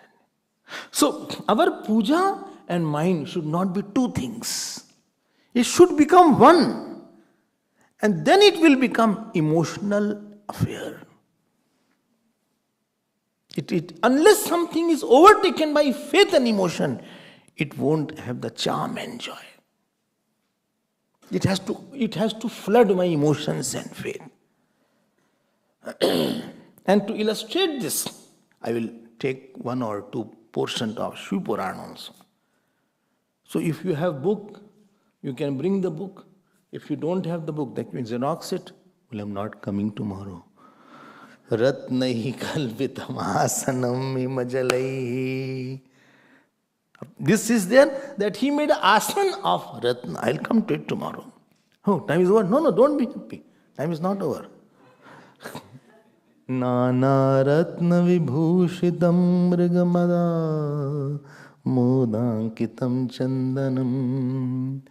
So, our puja and mind should not be two things. It should become one. And then it will become emotional affair. Unless something is overtaken by faith and emotion, it won't have the charm and joy. It has to flood my emotions and faith. And to illustrate this, I will take one or two portions of Shiv Purana also. So if you have book, you can bring the book. If you don't have the book, that means Xerox it. Well, I'm not coming tomorrow. Ratnahi kalpitam asanam imajalai. This is there, that he made an asan of Ratna. I'll come to it tomorrow. Oh, time is over. No, don't be happy. Time is not over. Nana Ratna Vibhushitam Mrigamada Modankitam Chandanam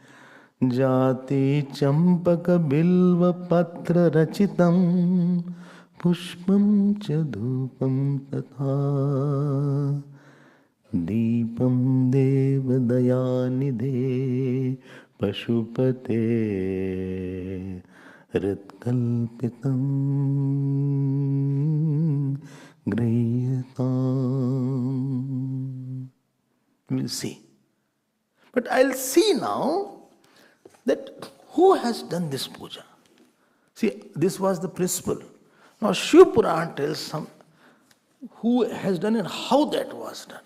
Jati Champaka Bilva Patra Rachitam Pushpam Chadupam Tatha Deepam Devadayanidhe Pashupate Ritkalpitam Grayatam. We'll see. But I'll see now that who has done this puja. See, this was the principle. Now Shiv Purana tells who has done and how that was done.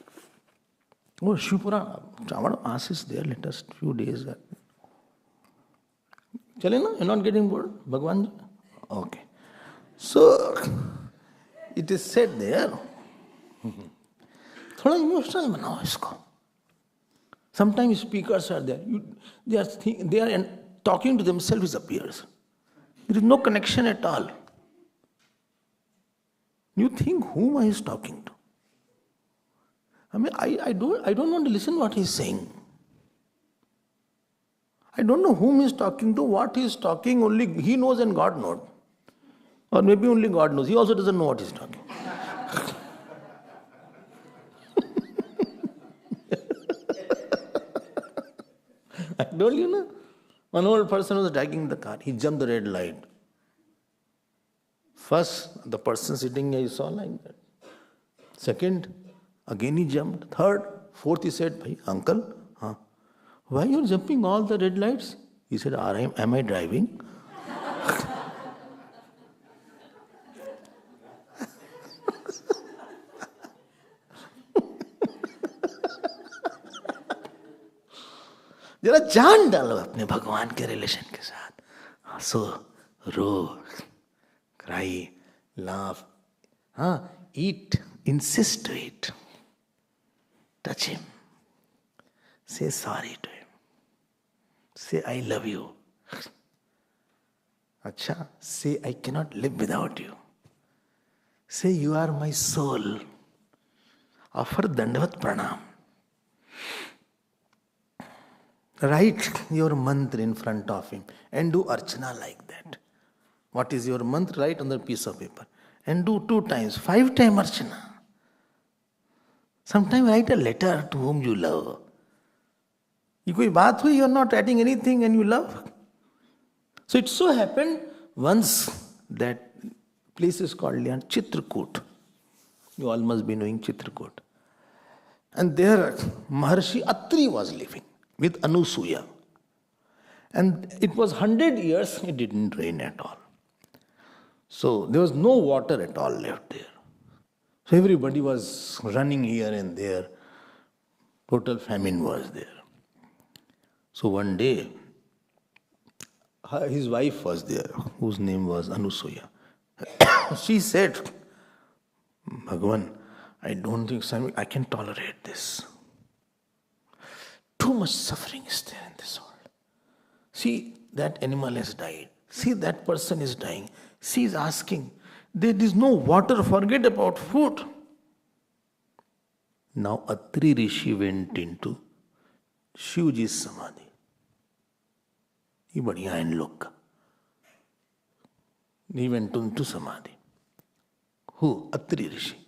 Oh, Shiv Purana, our mass is there, let us few days. Chale na? You're not getting bored? Bhagwan ji? Okay. So, it is said there, थोड़ा emotional बनाओ इसको. Sometimes speakers are there. They are talking to themselves appears. There is no connection at all. You think whom he is talking to? I mean, I don't want to listen what he is saying. I don't know whom he is talking to, what he is talking, only he knows and God knows. Or maybe only God knows. He also doesn't know what he is talking. I told you, no? One old person was dragging the car. He jumped the red light. First, the person sitting here, he saw like that. Second, again he jumped. Third, fourth, he said, "Bhai, uncle, why are you jumping all the red lights?" He said, "Am I driving?" जरा जान डालो अपने भगवान के relation के साथ. हंसो, रो, cry, laugh, eat, insist to it. Touch him. Say sorry to him. Say I love you. Acha, say I cannot live without you. Say you are my soul. Offer Dandavat Pranam. Write your mantra in front of him and do archana like that. What is your mantra? Write on the piece of paper. And do 2 times, 5 times archana. Sometimes write a letter to whom you love. You koi baat hui, you are not writing anything and you love. So it so happened once that place is called Chitrakoot. You all must be knowing Chitrakoot. And there Maharshi Atri was living with Anusuya. And it was 100 years, it didn't rain at all. So there was no water at all left there. So everybody was running here and there. Total famine was there. So one day, his wife was there, whose name was Anusuya. She said, Bhagavan, I don't think I can tolerate this. Too much suffering is there in this world. See, that animal has died. See, that person is dying. She is asking, there is no water, forget about food. Now Atri Rishi went into Shivji's Samadhi. He badhiya in look. He went into Samadhi. Who? Atri Rishi.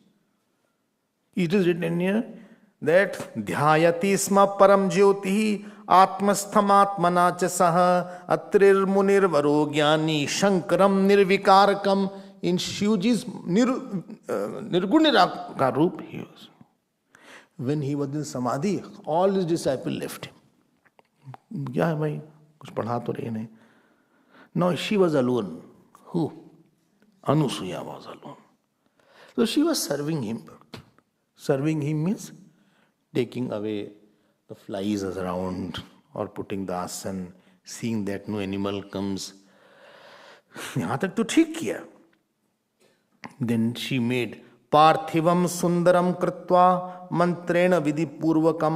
It is written here that Dhyayati sma param jyoti atmastham atmana cha saha atrir munir varo jnani shankaram nirvikarakam. In Shivji's Nirguniraka Roop he was. When he was in Samadhi, all his disciples left him. क्या है भाई, कुछ पढ़ा तो रहे नहीं. No, she was alone. Who? Anusuya was alone. So she was serving him. Serving him means taking away the flies around or putting the asan, seeing that no animal comes. यहाँ तक तो ठीक किया. Then she made पार्थिवम सुंदरम कृत्वा मंत्रेण विधि पूर्वकम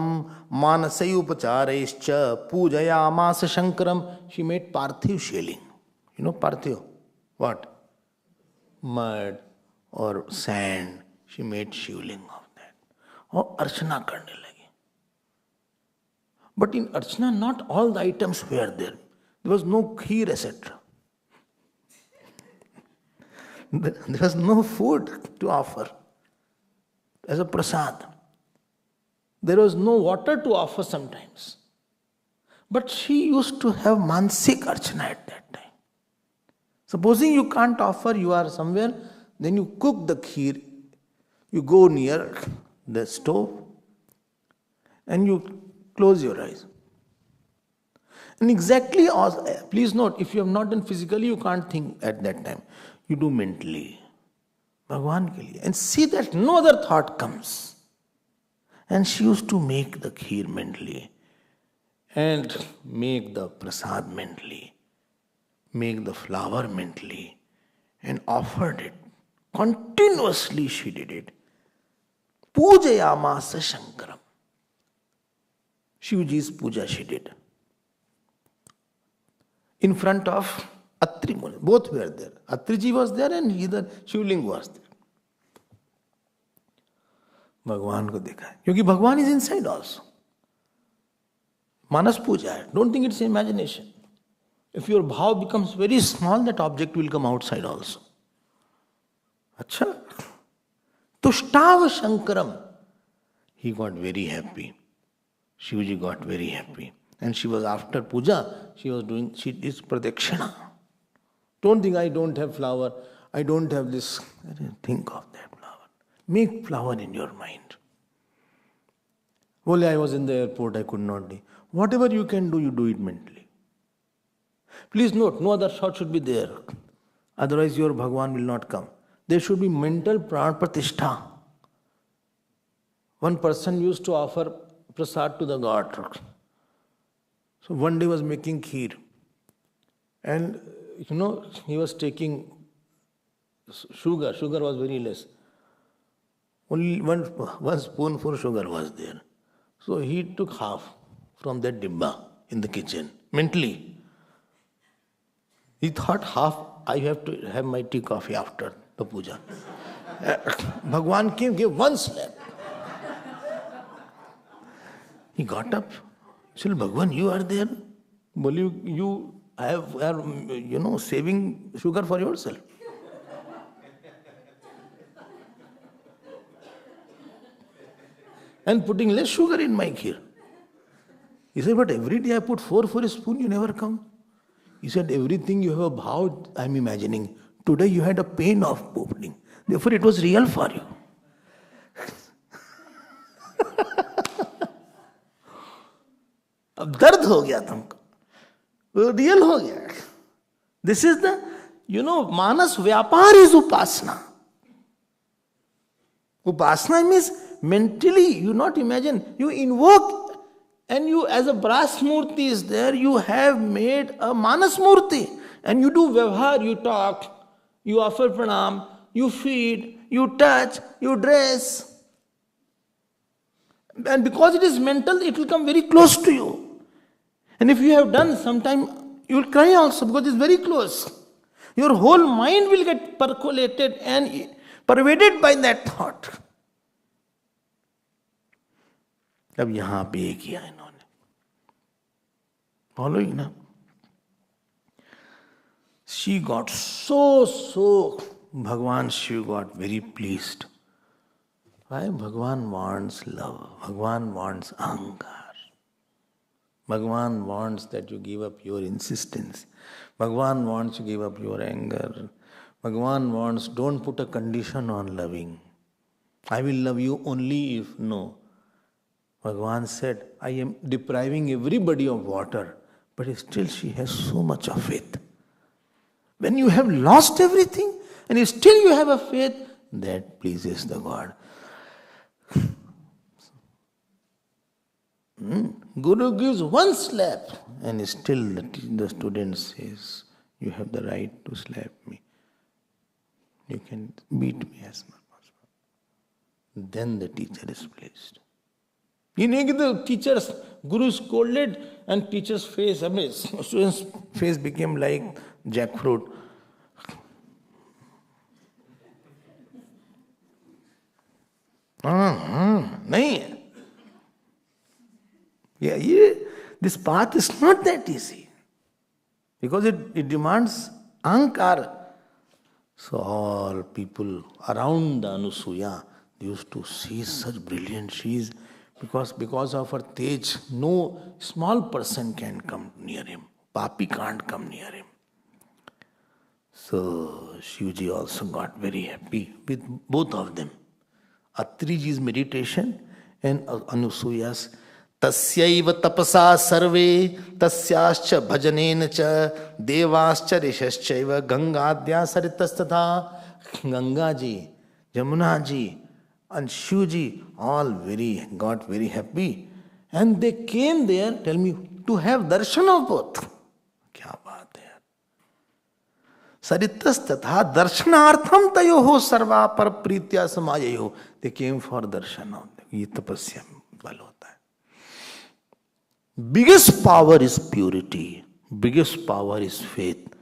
मानसयुपचारैश्च पूजयामास Shankaram. She made parthiv shailing. You know parthiv? What? Mud or sand. She made shivling of that. और अर्चना करने लगी. But in archana, not all the items were there. There was no kheer, etc. There was no food to offer as a prasad. There was no water to offer sometimes. But she used to have mansik archana at that time. Supposing you can't offer, you are somewhere, then you cook the kheer, you go near the stove and you close your eyes. And exactly, please note, if you have not done physically, you can't think at that time. You do mentally. Bhagwan ke liye. And see that no other thought comes. And she used to make the kheer mentally. And make the prasad mentally. Make the flower mentally. And offered it. Continuously she did it. Pujayamasa Shankaram. Shivji's puja she did. In front of Atri Muni. Both were there. Atriji was there and either Shivling was there. Bhagwan ko dekha hai. Kyunki Bhagwan is inside also. Manas puja hai. Don't think it's imagination. If your bhav becomes very small, that object will come outside also. Acha. Tushtav Shankaram. He got very happy. Shivji got very happy. And she was after puja, she is pradakshina. Don't think I don't have flower, I don't have this. Think of that flower. Make flower in your mind. Only I was in the airport, I could not do. Whatever you can do, you do it mentally. Please note, no other thought should be there. Otherwise your Bhagwan will not come. There should be mental pran pratishtha. One person used to offer prasad to the god. So one day was making kheer. And he was taking sugar. Sugar was very less. Only one spoonful sugar was there. So he took half from that dibba in the kitchen. Mentally. He thought half, I have to have my tea coffee after the puja. Bhagwan came, gave one slap. He got up. He said, Bhagwan, you are there. Well, you are saving sugar for yourself. And putting less sugar in my kheer. He said, but every day I put 4 for a spoon, you never come. He said, everything you have a bhav, I'm imagining. Today you had a pain of opening. Therefore it was real for you. अब दर्द हो गया तुमको. वो real हो गया. This is the, Manas Vyapar is Upasana. Upasana means mentally, you not imagine, you invoke, and you, as a brass murti is there, you have made a Manas murti, and you do vyavhar, you talk, you offer pranam, you feed, you touch, you dress. And because it is mental, it will come very close to you. And if you have done sometime, you will cry also because it's very close. Your whole mind will get percolated and pervaded by that thought. अब यहां पे ये किया इन्होंने, following ना. She got so, Bhagwan Shiv got very pleased. Why? Bhagwan wants love. Bhagwan wants ahankar. Bhagwan wants that you give up your insistence. Bhagwan wants you give up your anger. Bhagwan wants, don't put a condition on loving. I will love you only if, no. Bhagwan said, I am depriving everybody of water, but still she has so much of faith. When you have lost everything and still you have a faith, that pleases the God. Guru gives one slap and still the student says, you have the right to slap me. You can beat me as much as possible. Then the teacher is pleased. You know, the teacher's, Guru scolded and teacher's face, student's face became like jackfruit. Nahi. Yeah, this path is not that easy. Because it demands ahankar. So all people around the Anusuya, they used to see such brilliant. Because of her tej, no small person can come near him. Papi can't come near him. So Shivji also got very happy with both of them. Atriji's meditation and Anusuya's tasyaiva tapasa sarve tasyascha bhajanena cha devascha rishashchaiva gangadya saritastatha. Ganga ji, Jamuna ji and Shivji all got very happy. And they came there, tell me, to have darshan of both. Kya baat hai? Saritastatha darshanartham tayoho sarva par pritya samayayo. They came for darshan of them. Ye tapasya bal hota hai. Biggest power is purity. Biggest power is faith.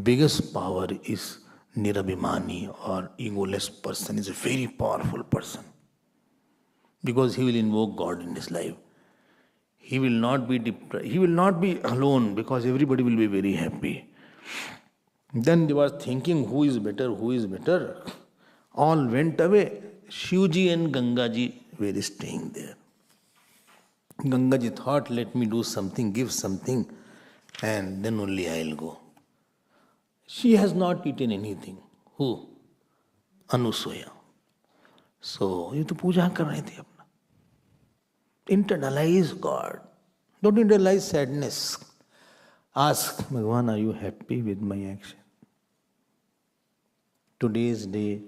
Biggest power is nirabhimani or egoless person is a very powerful person. Because he will invoke God in his life. He will not be alone because everybody will be very happy. Then they were thinking who is better. All went away. Shivji and Gangaji were staying there. Gangaji thought, let me do something, give something, and then only I'll go. She has not eaten anything. Who? Anusuya. So, ये तो पूजा कर रहे थे अपना. Internalize God. Don't internalize sadness. Ask, Bhagavan, are you happy with my action? Today's day,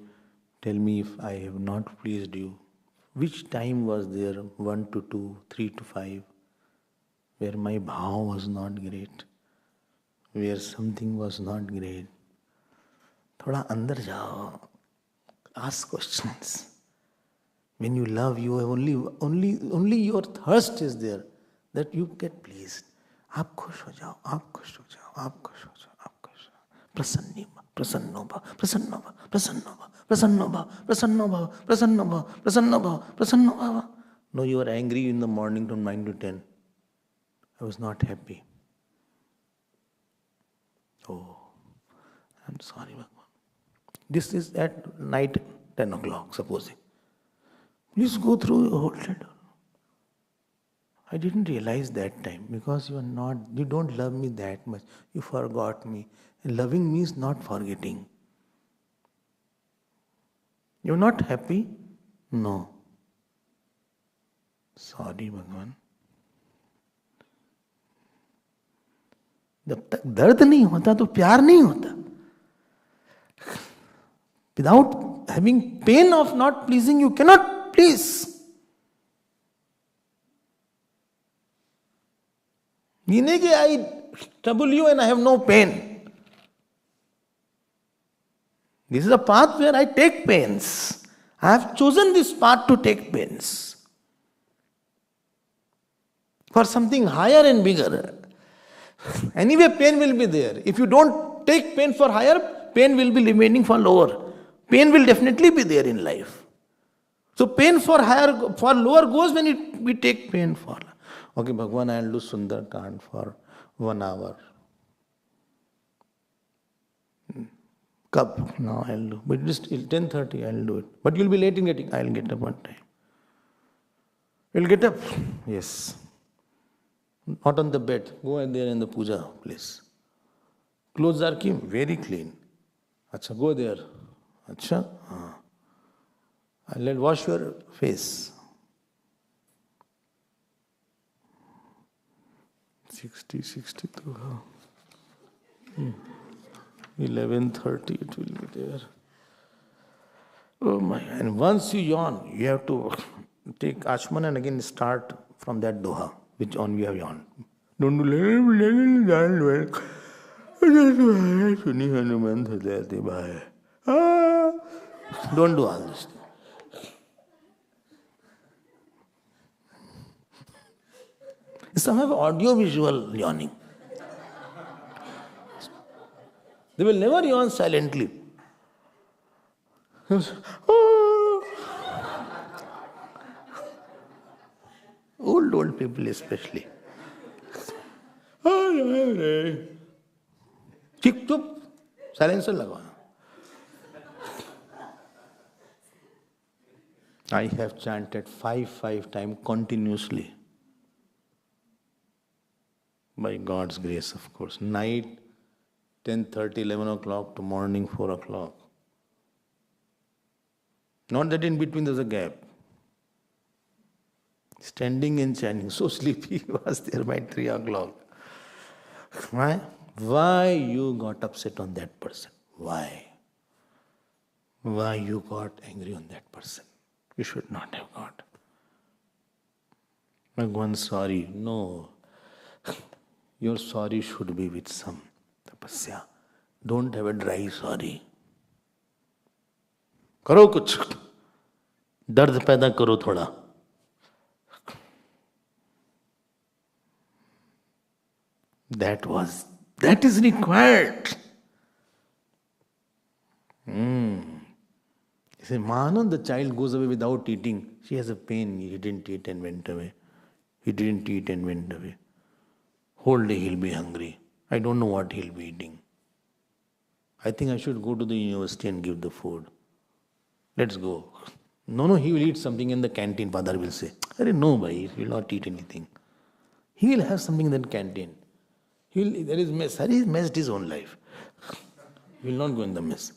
tell me if I have not pleased you. Which time was there, 1 to 2, 3 to 5, where my bhav was not great, where something was not great? Thoda andar jao. Ask questions. When you love, you have only your thirst is there, that you get pleased. आप खुश हो जाओ, आप खुश हो जाओ, आप खुश हो जाओ, आप खुश हो जाओ. प्रसन्नो भव, प्रसन्नो भव, प्रसन्नो भव, प्रसन्नो भव, प्रसन्नो भव, प्रसन्नो भव, प्रसन्नो भव, प्रसन्नो भव. No, you are angry in the morning from 9 to 10. I was not happy. Oh, I'm sorry, Bhagavan. This is at night 10 o'clock, supposing. Please go through your whole schedule. I didn't realize that time because you don't love me that much. You forgot me. And loving means not forgetting. You're not happy? No. Sorry, Bhagavan. जब तक दर्द नहीं होता तो प्यार नहीं होता. Without having pain of not pleasing, you cannot please. Meaning I trouble you and I have no pain. This is a path where I take pains. I have chosen this path to take pains. For something higher and bigger. Anyway, pain will be there. If you don't take pain for higher, pain will be remaining for lower. Pain will definitely be there in life. So pain for higher, for lower goes when we take pain for. Okay, Bhagwan, I'll do Sundar Kand for 1 hour. Kab? No, I'll do. But just till 10:30 I'll do it. But you'll be late in getting. I'll get up one time. You'll get up? Yes. Not on the bed. Go there in the puja place. Clothes are very clean. Acha, go there. Acha? I'll wash your face. 62. 11:30 it will be there. Oh my, and once you yawn, you have to take Ashman and again start from that doha, which on we have yawned. Don't do all this. Some have audio-visual yawning. They will never yawn silently. Old people especially. Chup, silencer lagao. I have chanted 5 times continuously. By God's grace, of course. Night, 10:30, 11 o'clock to morning, 4 o'clock. Not that in between there's a gap. Standing and chanting. So sleepy was there by 3 o'clock. Why? Why you got upset on that person? Why? Why you got angry on that person? You should not have got. Bhagwan, sorry. No. Your sorry should be with some tapasya. Don't have a dry sorry. करो कुछ, दर्द पैदा करो थोड़ा. That is required. Say, Manan, the child goes away without eating. She has a pain. He didn't eat and went away. He didn't eat and went away. Whole day he'll be hungry. I don't know what he'll be eating. I think I should go to the university and give the food. Let's go. No, he will eat something in the canteen, father will say. No, bhai, he will not eat anything. He will have something in the canteen. There is mess. He has messed his own life. He will not go in the mess.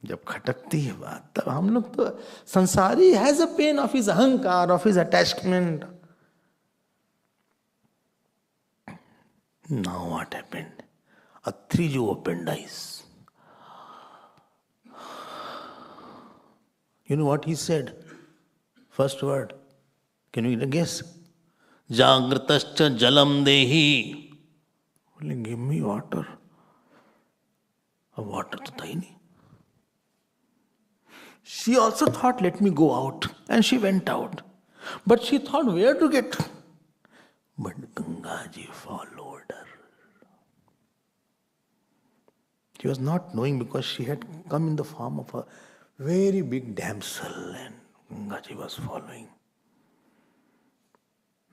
जब खटकती है बात तब हम लोग तो संसारी has a pain of his अहंकार, of his attachment. Now what happened? Atriju opened eyes. You know what he said? First word. Can you guess? Jagratascha jalam dehi. Only give me water. A water to tha hi nahi. She also thought, let me go out. And she went out. But she thought, where to get? But Gangaji followed her. She was not knowing because she had come in the form of a very big damsel and Gangaji was following.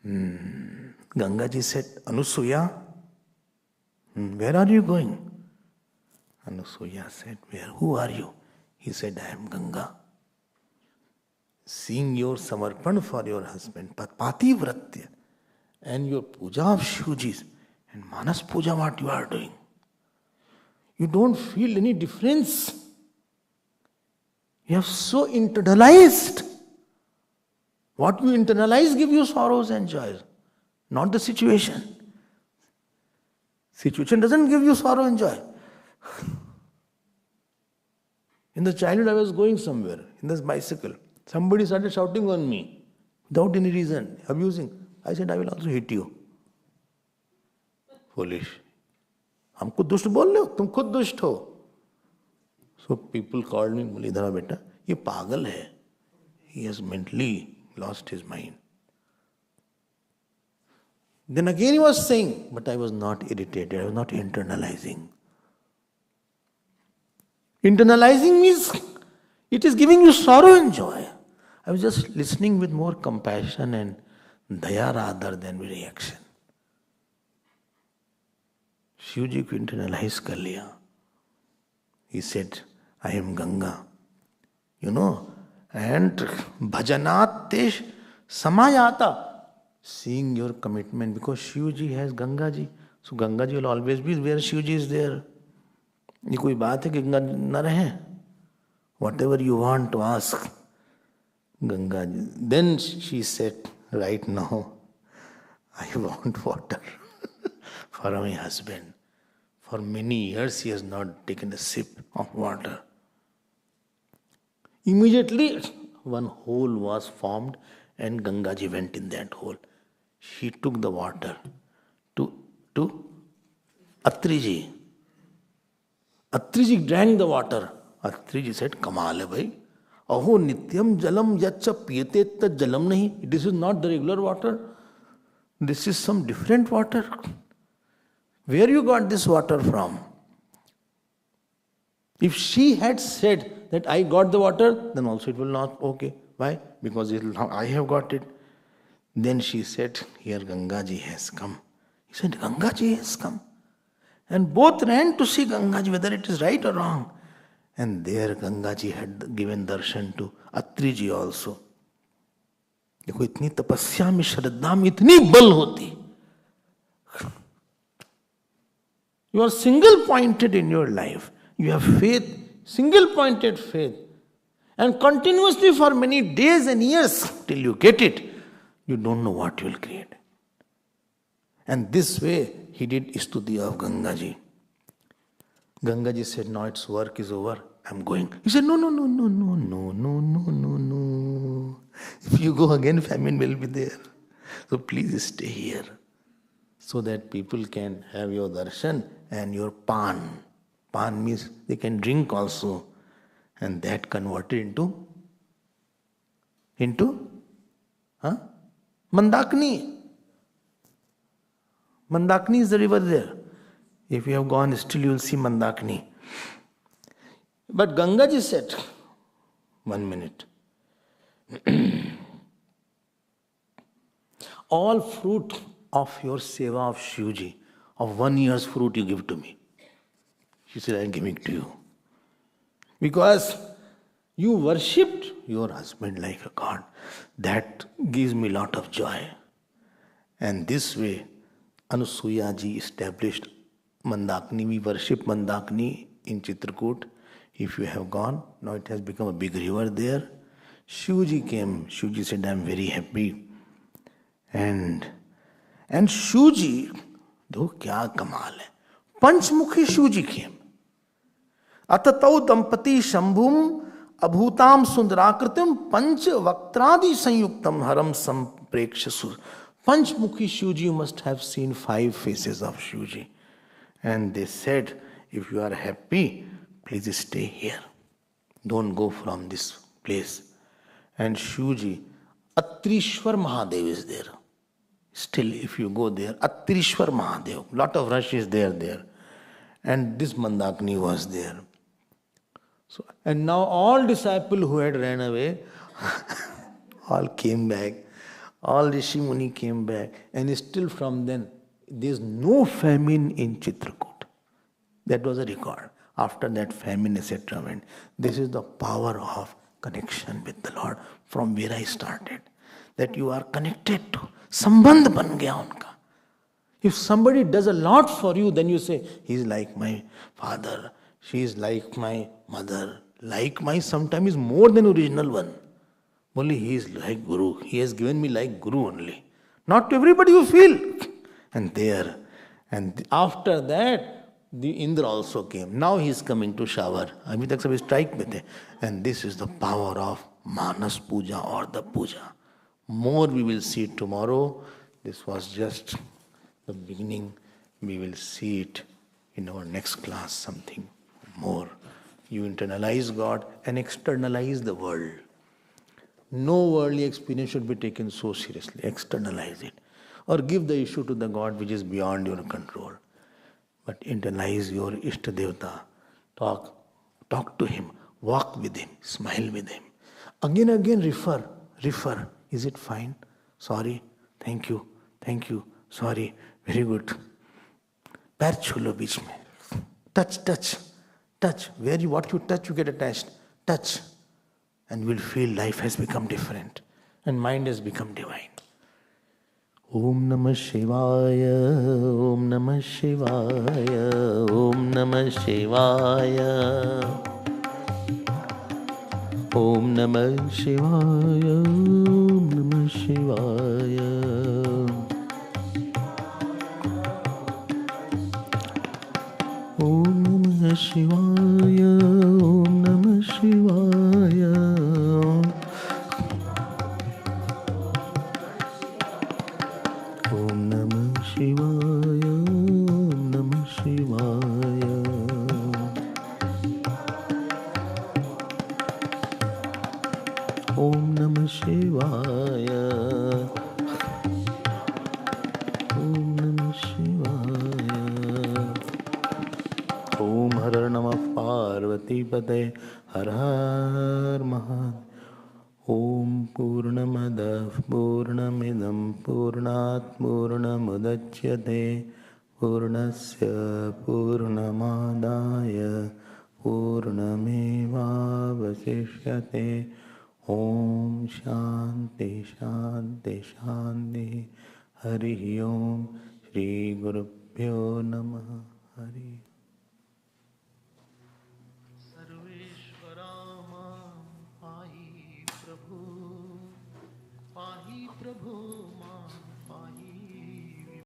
Gangaji said, Anusuya, where are you going? Anusuya said, where? Who are you? He said, I am Ganga. Seeing your samarpan for your husband, Pativratya, and your puja of Shivji, and Manas puja what you are doing. You don't feel any difference. You have so internalized. What you internalize give you sorrows and joys. not the situation. Situation doesn't give you sorrow and joy. In the childhood, I was going somewhere in this bicycle. Somebody started shouting on me without any reason, abusing. I said, I will also hit you. Foolish. हमको दुष्ट बोल रहे हो, तुम खुद दुष्ट हो. So people called me, बोले इधर आ बेटा, ये पागल है. He has mentally lost his mind. Then again he was saying, but I was not irritated, I was not internalizing. Internalizing means it is giving you sorrow and joy. I was just listening with more compassion and daya rather than reaction. Shiv जी को internalise कर लिया. He said, I am Ganga. You know, and bhajanat tesh samayata. Seeing your commitment, because Shiv ji has Ganga ji. So Ganga ji will always be where Shiv ji is there. ये कोई बात है कि गंगा न रहे? Whatever you want to ask, Ganga ji. Then she said, right now, I want water for my husband. For many years he has not taken a sip of water. Immediately one hole was formed and Ganga ji went in that hole. She took the water to Atri ji. Atri ji drank the water. Atri ji said, Kamal hai bhai. Aho nityam jalam yacha piyate ta jalam nahi. This is not the regular water. This is some different water. Where you got this water from? If she had said that I got the water, then also it will not okay. Why? Because I have got it. Then she said, here Ganga ji has come. He said, Ganga ji has come. And both ran to see Ganga ji, whether it is right or wrong. And there Ganga ji had given darshan to Atri ji also. देखो इतनी तपस्या में श्रद्धा में इतनी बल होती. You are single pointed in your life. You have faith, single pointed faith. And continuously for many days and years till you get it, you don't know what you will create. And this way he did Stuti of Ganga ji. Ganga ji said, now its work is over, I'm going. He said, no. If you go again, famine will be there. So please stay here. So that people can have your darshan and your pan. Pan means they can drink also. And that converted into Mandakini. Mandakini is the river there. If you have gone, still you will see Mandakini. But Gangaji said, 1 minute. All fruit of your seva of Shivji, of 1 year's fruit you give to me. She said, I am giving to you. Because you worshipped your husband like a god. That gives me a lot of joy. And this way, Anusuya ji established Mandakini. We worship Mandakini in Chitrakoot. If you have gone, now it has become a big river there. Shivji came. Shivji said, I am very happy. And Shivji, देखो क्या कमाल है, पंचमुखी Shivji came. अततौ दंपति शंभुम अभूताम सुंदराकृतिम पंच वक्त्रादि संयुक्तम हरम संप्रेक्ष सुर. Panchmukhi Shivji, you must have seen 5 faces of Shivji. And they said, if you are happy, please stay here. Don't go from this place. And Shivji, Atrishwar Mahadev is there. Still, if you go there, Atrishwar Mahadev, lot of rush is there. And this Mandakini was there. So, and now all disciples who had ran away, all came back. All Rishi Muni came back. And still from then, there is no famine in Chitrakoot. That was a record. After that famine, etc. went. This is the power of connection with the Lord. From where I started. That you are connected to. Sambandh ban gaya unka. If somebody does a lot for you, then you say, he is like my father. She is like my mother. Like my sometimes is more than original one. Only he is like Guru. He has given me like Guru only. Not to everybody you feel. And there, and after that, the Indra also came. Now he is coming to shower. Abhi tak sab strike mein the. And this is the power of Manas Puja or the Puja. More we will see tomorrow. This was just the beginning. We will see it in our next class, something more. You internalize God and externalize the world. No worldly experience should be taken so seriously. Externalize it. Or give the issue to the God which is beyond your control. But internalize your Ishta Devata. Talk to him. Walk with him. Smile with him. Again, refer. Is it fine? Sorry. Thank you. Sorry. Very good. पैर छू लो बीच में. Touch. What you touch, you get attached. Touch. And we'll feel life has become different. And mind has become divine. Om Namah Shivaya, Om Namah Shivaya, Om Namah Shivaya. Om Namah Shivaya, Om Namah Shivaya. Om Namah Shivaya, Om Namah Shivaya. Om Namah Shivaya, Om Namah Shivaya. Om Namah Shivaya. Om Namah Shivaya. Om Har Namah Parvati Pate Har Har Mahadev. Om Purnamadav Purnamidam Purnat Purnamudachyate Purnasya Purnamadaya Purnameva Vasishyate. Om Shanti Shanti Shanti. Hari Om. Shri Gurubhyo Namaha. Hari. Pahi Prabhu, Ma.